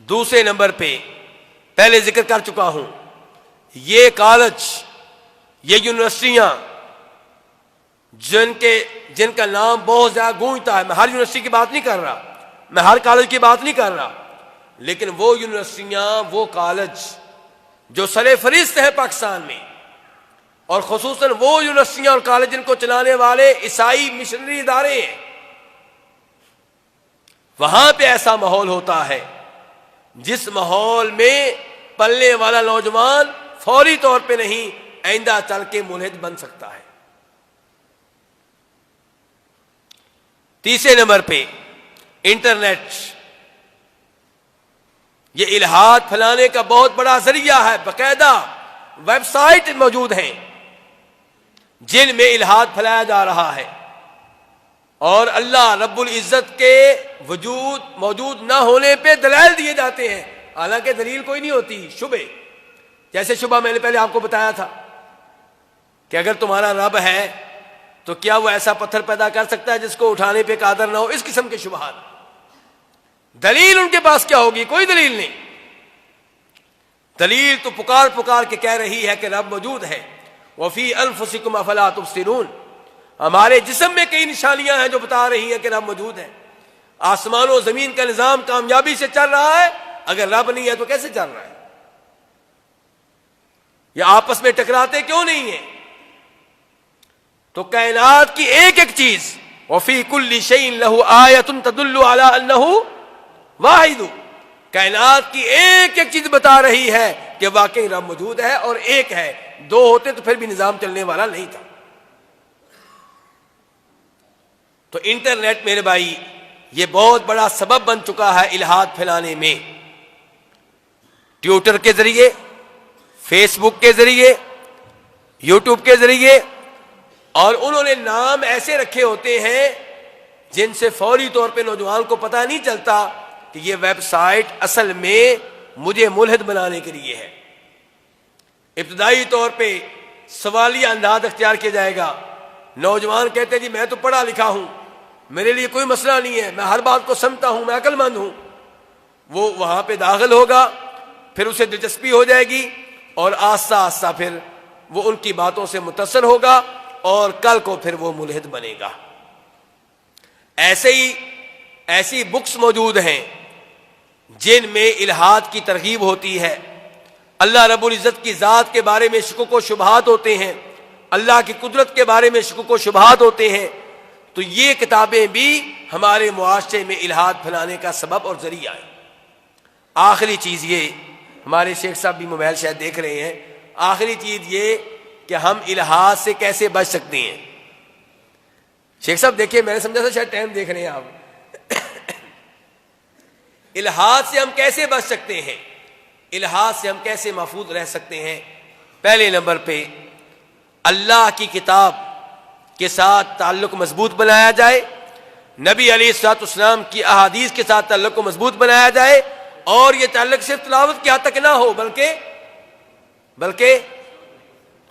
دوسرے نمبر پہ پہلے ذکر کر چکا ہوں، یہ کالج، یہ یونیورسٹیاں جن کا نام بہت زیادہ گونجتا ہے، میں ہر یونیورسٹی کی بات نہیں کر رہا، میں ہر کالج کی بات نہیں کر رہا، لیکن وہ یونیورسٹیاں، وہ کالج جو سر فہرست ہیں پاکستان میں، اور خصوصاً وہ یونیورسٹیاں اور کالج جن کو چلانے والے عیسائی مشنری ادارے ہیں، وہاں پہ ایسا ماحول ہوتا ہے جس ماحول میں پلنے والا نوجوان فوری طور پہ نہیں، آئندہ چل کے ملحد بن سکتا ہے۔ تیسرے نمبر پہ انٹرنیٹ، یہ الہاد پھیلانے کا بہت بڑا ذریعہ ہے۔ باقاعدہ ویب سائٹ موجود ہیں جن میں الہاد پھیلایا جا رہا ہے، اور اللہ رب العزت کے موجود نہ ہونے پہ دلائل دیے جاتے ہیں، حالانکہ دلیل کوئی نہیں ہوتی، شبہ۔ جیسے شبہ میں نے پہلے آپ کو بتایا تھا کہ اگر تمہارا رب ہے تو کیا وہ ایسا پتھر پیدا کر سکتا ہے جس کو اٹھانے پہ قادر نہ ہو؟ اس قسم کے شبہات۔ دلیل ان کے پاس کیا ہوگی؟ کوئی دلیل نہیں۔ دلیل تو پکار کے کہہ رہی ہے کہ رب موجود ہے۔ وفی انفسکم افلا تبصرون، ہمارے جسم میں کئی نشانیاں ہیں جو بتا رہی ہیں کہ رب موجود ہے۔ آسمان و زمین کا نظام کامیابی سے چل رہا ہے، اگر رب نہیں ہے تو کیسے چل رہا ہے؟ یہ آپس میں ٹکراتے کیوں نہیں ہیں؟ تو کائنات کی ایک ایک چیز، وفی کل شیء لہ آیۃ تدل علی انہ واحد، کائنات کی ایک ایک چیز بتا رہی ہے کہ واقعی رب موجود ہے اور ایک ہے۔ دو ہوتے تو پھر بھی نظام چلنے والا نہیں تھا۔ تو انٹرنیٹ میرے بھائی یہ بہت بڑا سبب بن چکا ہے الہاد پھیلانے میں، ٹویٹر کے ذریعے، فیس بک کے ذریعے، یوٹیوب کے ذریعے، اور انہوں نے نام ایسے رکھے ہوتے ہیں جن سے فوری طور پہ نوجوان کو پتہ نہیں چلتا کہ یہ ویب سائٹ اصل میں مجھے ملحد بنانے کے لیے ہے۔ ابتدائی طور پہ سوالیہ انداز اختیار کیا جائے گا، نوجوان کہتے ہیں جی میں تو پڑھا لکھا ہوں، میرے لیے کوئی مسئلہ نہیں ہے، میں ہر بات کو سمجھتا ہوں، میں عقل مند ہوں۔ وہ وہاں پہ داخل ہوگا، پھر اسے دلچسپی ہو جائے گی، اور آہستہ آہستہ پھر وہ ان کی باتوں سے متاثر ہوگا، اور کل کو پھر وہ ملحد بنے گا۔ ایسی بکس موجود ہیں جن میں الہاد کی ترغیب ہوتی ہے، اللہ رب العزت کی ذات کے بارے میں شکوک و شبہات ہوتے ہیں، اللہ کی قدرت کے بارے میں شکوک و شبہات ہوتے ہیں۔ تو یہ کتابیں بھی ہمارے معاشرے میں الہاد پھیلانے کا سبب اور ذریعہ ہیں۔ آخری چیز یہ، ہمارے شیخ صاحب بھی موبائل شاید دیکھ رہے ہیں، آخری چیز یہ کہ ہم الہاد سے کیسے بچ سکتے ہیں۔ شیخ صاحب دیکھیے، میں نے سمجھا تھا شاید ٹائم دیکھ رہے ہیں آپ۔ الہاد سے ہم کیسے بچ سکتے ہیں، الہاد سے ہم کیسے محفوظ رہ سکتے ہیں؟ پہلے نمبر پہ اللہ کی کتاب کے ساتھ تعلق مضبوط بنایا جائے، نبی علیہ الصلوۃ والسلام کی احادیث کے ساتھ تعلق کو مضبوط بنایا جائے، اور یہ تعلق صرف تلاوت کی حد تک نہ ہو بلکہ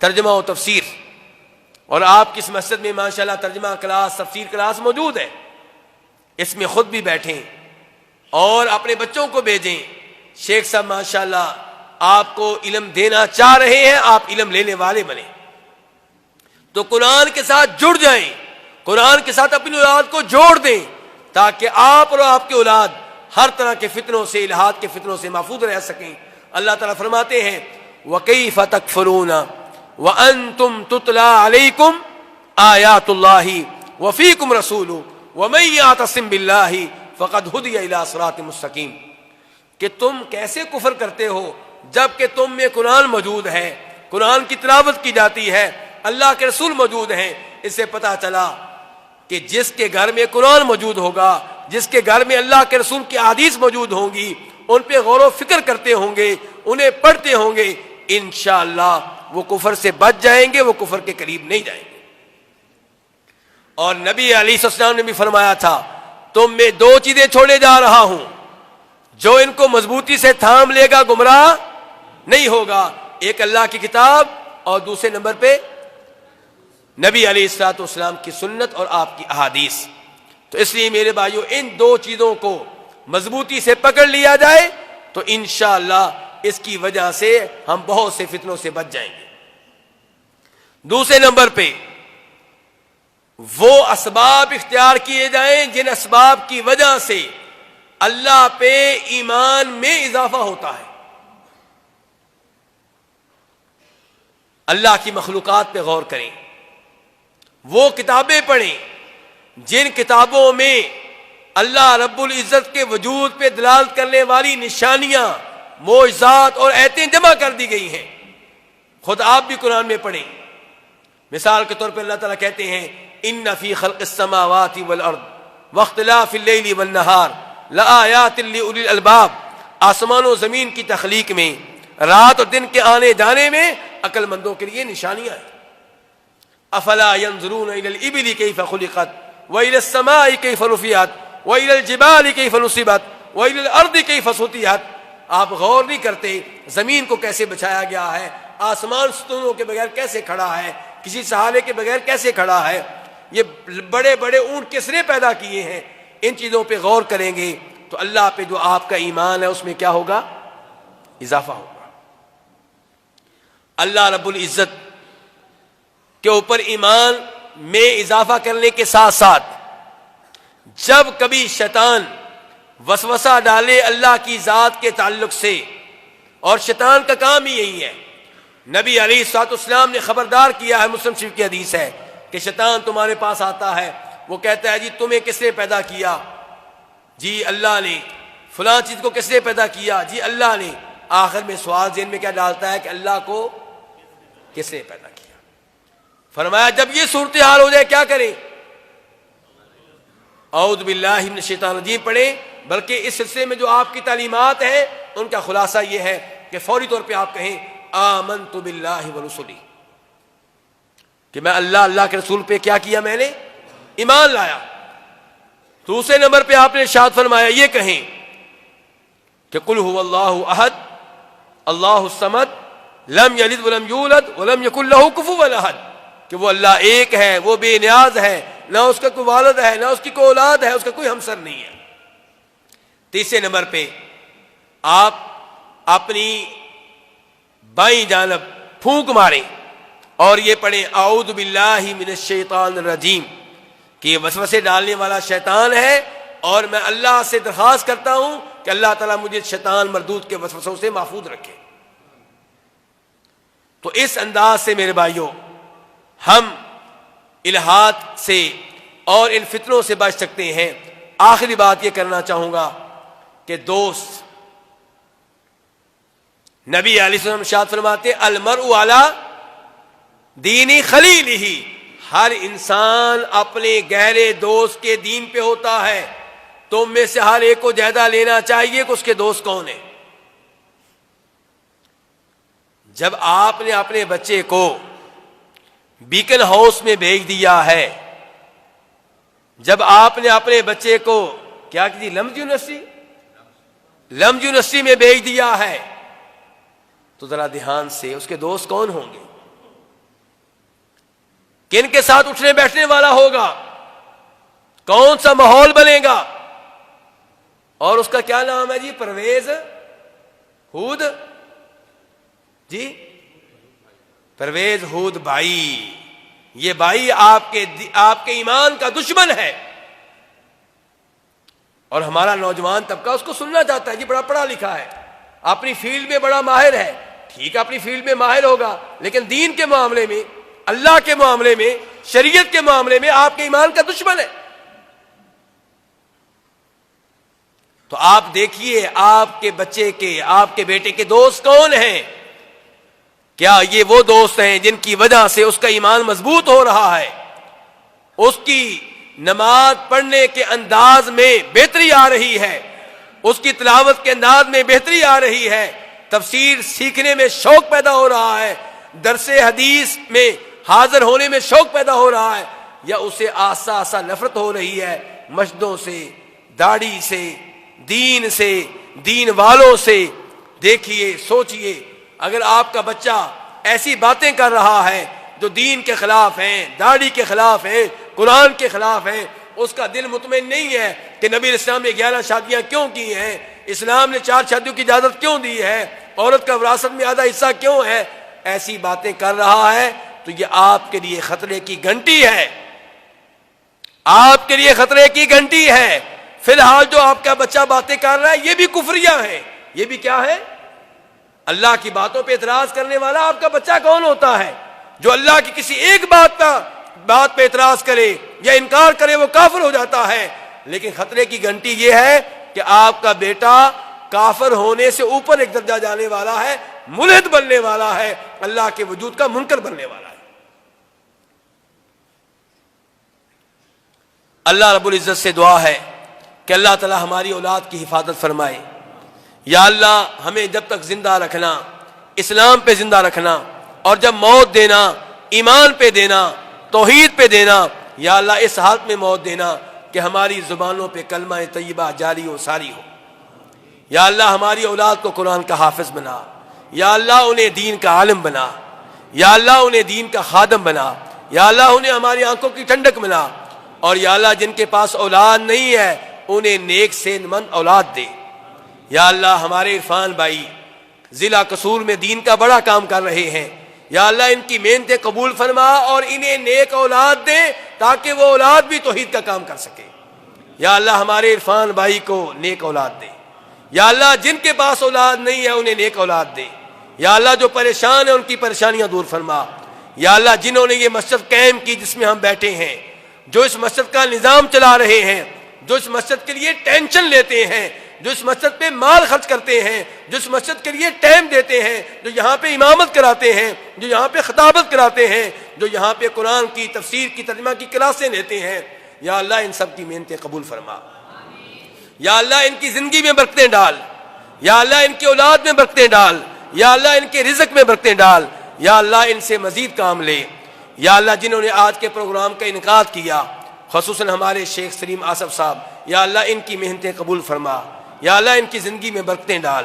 ترجمہ و تفسیر. اور آپ کی اس مسجد میں ماشاءاللہ ترجمہ کلاس، تفسیر کلاس موجود ہے، اس میں خود بھی بیٹھیں اور اپنے بچوں کو بھیجیں. شیخ صاحب ماشاءاللہ آپ کو علم دینا چاہ رہے ہیں، آپ علم لینے والے بنیں. تو قرآن کے ساتھ جڑ جائیں، قرآن کے ساتھ اپنی اولاد کو جوڑ دیں، تاکہ آپ اور آپ کے اولاد ہر طرح کے فتنوں سے، الہاد کے فتنوں سے محفوظ رہ سکیں. اللہ تعالیٰ فرماتے ہیں وَكَيْفَ تَكْفُرُونَ وَأَنْتُمْ تُتْلَى عَلَيْكُمْ آيَاتُ اللَّهِ وَفِيكُمْ رَسُولُهُ وَمَن يَعْتَصِم بِاللَّهِ فَقَدْ هُدِيَ إِلَىٰ صِرَاطٍ مُسْتَقِيمٍ. کہ تم کیسے کفر کرتے ہو جب کہ تم میں قرآن موجود ہے، قرآن کی تلاوت کی جاتی ہے، اللہ کے رسول موجود ہیں. اس سے پتہ چلا کہ جس کے گھر میں قرآن موجود ہوگا، جس کے گھر میں اللہ کے رسول کی احادیث موجود ہوں گی، ان پہ غور و فکر کرتے ہوں گے، انہیں پڑھتے ہوں گے، انشاءاللہ وہ کفر سے بچ جائیں گے، وہ کفر کے قریب نہیں جائیں گے. اور نبی علیہ السلام نے بھی فرمایا تھا تم میں دو چیزیں چھوڑے جا رہا ہوں، جو ان کو مضبوطی سے تھام لے گا گمراہ نہیں ہوگا. ایک اللہ کی کتاب اور دوسرے نمبر پہ نبی علیہ الصلوۃ والسلام کی سنت اور آپ کی احادیث. تو اس لیے میرے بھائیو ان دو چیزوں کو مضبوطی سے پکڑ لیا جائے تو انشاءاللہ اس کی وجہ سے ہم بہت سے فتنوں سے بچ جائیں گے. دوسرے نمبر پہ وہ اسباب اختیار کیے جائیں جن اسباب کی وجہ سے اللہ پہ ایمان میں اضافہ ہوتا ہے. اللہ کی مخلوقات پہ غور کریں، وہ کتابیں پڑھیں جن کتابوں میں اللہ رب العزت کے وجود پہ دلالت کرنے والی نشانیاں، معجزات اور آیتیں جمع کر دی گئی ہیں. خود آپ بھی قرآن میں پڑھیں. مثال کے طور پہ اللہ تعالیٰ کہتے ہیں ان فی خلق السماوات والارض واختلاف اللیل والنہار لآیات لأولی الالباب. آسمان و زمین کی تخلیق میں، رات اور دن کے آنے جانے میں عقل مندوں کے لیے نشانیاں ہیں. افلا ينظرون الى الابل كيف خلقت والى السماء كيف رفعت والى الجبال كيف نصبت والى الارض كيف سطحت. آپ غور نہیں کرتے زمین کو کیسے بچھایا گیا ہے، آسمان ستونوں کے بغیر کیسے کھڑا ہے، کسی سہارے کے بغیر کیسے کھڑا ہے، یہ بڑے بڑے اونٹ کس نے پیدا کیے ہیں. ان چیزوں پہ غور کریں گے تو اللہ پہ جو آپ کا ایمان ہے اس میں کیا ہوگا؟ اضافہ ہوگا. اللہ رب العزت کے اوپر ایمان میں اضافہ کرنے کے ساتھ ساتھ جب کبھی شیطان وسوسہ ڈالے اللہ کی ذات کے تعلق سے، اور شیطان کا کام ہی یہی ہے، نبی علیہ الصلوۃ والسلام نے خبردار کیا ہے، مسلم شریف کی حدیث ہے کہ شیطان تمہارے پاس آتا ہے، وہ کہتا ہے جی تمہیں کس نے پیدا کیا؟ جی اللہ نے. فلاں چیز کو کس نے پیدا کیا؟ جی اللہ نے. آخر میں سوال ذہن میں کیا ڈالتا ہے کہ اللہ کو کس نے پیدا کیا؟ فرمایا جب یہ صورتحال ہو جائے کیا کریں؟ اعوذ باللہ من الشیطان الرجیم پڑھیں. بلکہ اس سلسلے میں جو آپ کی تعلیمات ہیں ان کا خلاصہ یہ ہے کہ فوری طور پہ آپ کہیں آمنت باللہ ورسلہ، کہ میں اللہ کے رسول پہ کیا کیا؟ میں نے ایمان لایا. دوسرے نمبر پہ آپ نے ارشاد فرمایا یہ کہیں کہ قل هو اللہ احد اللہ الصمد لم یلد ولم یولد ولم یکن لہ کفوا احد، کہ وہ اللہ ایک ہے، وہ بے نیاز ہے، نہ اس کا کوئی والد ہے، نہ اس کی کوئی اولاد ہے، اس کا کوئی ہمسر نہیں ہے. تیسرے نمبر پہ آپ اپنی بائیں جانب پھونک ماریں اور یہ پڑھیں اعوذ باللہ من الشیطان الرجیم، کہ یہ وسوسے ڈالنے والا شیطان ہے اور میں اللہ سے درخواست کرتا ہوں کہ اللہ تعالیٰ مجھے شیطان مردود کے وسوسوں سے محفوظ رکھے. تو اس انداز سے میرے بھائیوں ہم الہات سے اور ان فتنوں سے بچ سکتے ہیں. آخری بات یہ کرنا چاہوں گا کہ دوست، نبی علیہ السلام ارشاد فرماتے المرء علی دین خلیلہ، ہر انسان اپنے گہرے دوست کے دین پہ ہوتا ہے. تم میں سے ہر ایک کو جائزہ لینا چاہیے کہ اس کے دوست کون ہیں. جب آپ نے اپنے بچے کو بیکن ہاؤس میں بھیج دیا ہے. جب آپ نے اپنے بچے کو کیا کی لمز یونیورسٹی میں بھیج دیا ہے تو ذرا دھیان سے اس کے دوست کون ہوں گے, کن کے ساتھ اٹھنے بیٹھنے والا ہوگا, کون سا ماحول بنے گا. اور اس کا کیا نام ہے جی؟ پرویز ہود جی, پرویز ہود بھائی. یہ بھائی آپ کے ایمان کا دشمن ہے. اور ہمارا نوجوان طبقہ اس کو سننا چاہتا ہے. جی بڑا پڑھا لکھا ہے, اپنی فیلڈ میں بڑا ماہر ہے. ٹھیک ہے, اپنی فیلڈ میں ماہر ہوگا, لیکن دین کے معاملے میں, اللہ کے معاملے میں, شریعت کے معاملے میں آپ کے ایمان کا دشمن ہے. تو آپ دیکھیے آپ کے بچے کے, آپ کے بیٹے کے دوست کون ہیں. کیا یہ وہ دوست ہیں جن کی وجہ سے اس کا ایمان مضبوط ہو رہا ہے, اس کی نماز پڑھنے کے انداز میں بہتری آ رہی ہے, اس کی تلاوت کے انداز میں بہتری آ رہی ہے, تفسیر سیکھنے میں شوق پیدا ہو رہا ہے, درس حدیث میں حاضر ہونے میں شوق پیدا ہو رہا ہے, یا اسے آسا آسا نفرت ہو رہی ہے مسجدوں سے, داڑھی سے, دین سے, دین والوں سے. دیکھیے سوچئے, اگر آپ کا بچہ ایسی باتیں کر رہا ہے جو دین کے خلاف ہیں, داڑھی کے خلاف ہیں, قرآن کے خلاف ہیں, اس کا دل مطمئن نہیں ہے کہ نبی اسلام نے 11 شادیاں کیوں کی ہیں, اسلام نے 4 شادیوں کی اجازت کیوں دی ہے, عورت کا وراثت میں آدھا حصہ کیوں ہے, ایسی باتیں کر رہا ہے تو یہ آپ کے لیے خطرے کی گھنٹی ہے, آپ کے لیے خطرے کی گھنٹی ہے. فی الحال جو آپ کا بچہ باتیں کر رہا ہے یہ بھی کفریہ ہیں. یہ بھی کیا ہے؟ اللہ کی باتوں پہ اعتراض کرنے والا آپ کا بچہ کون ہوتا ہے؟ جو اللہ کی کسی ایک بات پہ اعتراض کرے یا انکار کرے وہ کافر ہو جاتا ہے. لیکن خطرے کی گھنٹی یہ ہے کہ آپ کا بیٹا کافر ہونے سے اوپر ایک درجہ جانے والا ہے, ملحد بننے والا ہے, اللہ کے وجود کا منکر بننے والا ہے. اللہ رب العزت سے دعا ہے کہ اللہ تعالی ہماری اولاد کی حفاظت فرمائے. یا اللہ ہمیں جب تک زندہ رکھنا, اسلام پہ زندہ رکھنا, اور جب موت دینا ایمان پہ دینا, توحید پہ دینا. یا اللہ اس حالت میں موت دینا کہ ہماری زبانوں پہ کلمہ طیبہ جاری و ساری ہو. یا اللہ ہماری اولاد کو قرآن کا حافظ بنا. یا اللہ انہیں دین کا عالم بنا. یا اللہ انہیں دین کا خادم بنا. یا اللہ انہیں ہماری آنکھوں کی ٹھنڈک بنا. اور یا اللہ جن کے پاس اولاد نہیں ہے انہیں نیک سے مند اولاد دے. یا اللہ ہمارے عرفان بھائی ضلع قصور میں دین کا بڑا کام کر رہے ہیں. یا اللہ ان کی محنتیں قبول فرما اور انہیں نیک اولاد دے تاکہ وہ اولاد بھی توحید کا کام کر سکے. یا اللہ ہمارے عرفان بھائی کو نیک اولاد دے. یا اللہ جن کے پاس اولاد نہیں ہے انہیں نیک اولاد دے. یا اللہ جو پریشان ہیں ان کی پریشانیاں دور فرما. یا اللہ جنہوں نے یہ مسجد قائم کی جس میں ہم بیٹھے ہیں, جو اس مسجد کا نظام چلا رہے ہیں, جو اس مسجد کے لیے ٹینشن لیتے ہیں, جو اس مسجد پہ مال خرچ کرتے ہیں, جو اس مسجد کے لیے ٹائم دیتے ہیں, جو یہاں پہ امامت کراتے ہیں, جو یہاں پہ خطابت کراتے ہیں, جو یہاں پہ قرآن کی تفسیر کی ترجمہ کی کلاسیں لیتے ہیں, یا اللہ ان سب کی محنتیں قبول فرما. یا اللہ ان کی زندگی میں برکتیں ڈال. یا اللہ ان کی اولاد میں برکتیں ڈال. یا اللہ ان کے رزق میں برکتیں ڈال. یا اللہ ان سے مزید کام لے. یا اللہ جنہوں نے آج کے پروگرام کا انعقاد کیا, خصوصاً ہمارے شیخ سلیم آصف صاحب, یا اللہ ان کی محنتیں قبول فرما. یا اللہ ان کی زندگی میں برکتیں ڈال.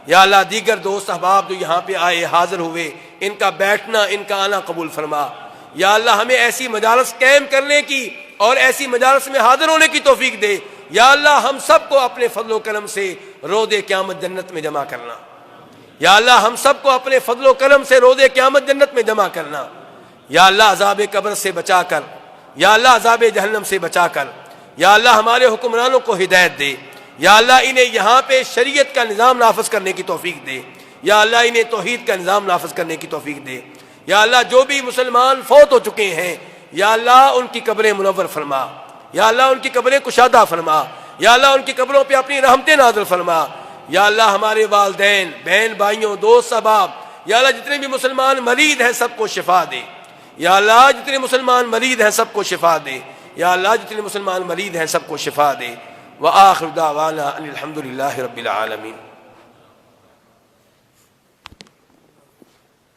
یا اللہ دیگر دوست احباب جو یہاں پہ آئے حاضر ہوئے ان کا بیٹھنا ان کا آنا قبول فرما. یا اللہ ہمیں ایسی مجالس قائم کرنے کی اور ایسی مجالس میں حاضر ہونے کی توفیق دے. یا اللہ ہم سب کو اپنے فضل و کرم سے روز قیامت جنت میں جمع کرنا. یا اللہ ہم سب کو اپنے فضل و کرم سے روز قیامت جنت میں جمع کرنا. یا اللہ عذاب قبر سے بچا کر, یا اللہ عذاب جہنم سے بچا کر, یا اللہ ہمارے حکمرانوں کو ہدایت دے. یا اللہ انہیں یہاں پہ شریعت کا نظام نافذ کرنے کی توفیق دے. یا اللہ انہیں توحید کا نظام نافذ کرنے کی توفیق دے. یا اللہ جو بھی مسلمان فوت ہو چکے ہیں یا اللہ ان کی قبریں منور فرما. یا اللہ ان کی قبریں کشادہ فرما. یا اللہ ان کی قبروں پہ اپنی رحمتیں نازل فرما. یا اللہ ہمارے والدین, بہن بھائیوں, دوست احباب, یا اللہ جتنے بھی مسلمان مریض ہیں سب کو شفا دے. یا اللہ جتنے مسلمان مریض ہیں سب کو شفا دے. یا اللہ جتنے مسلمان مریض ہیں سب کو شفا دے. وآخر دعوانا ان الحمد للہ رب العالمین.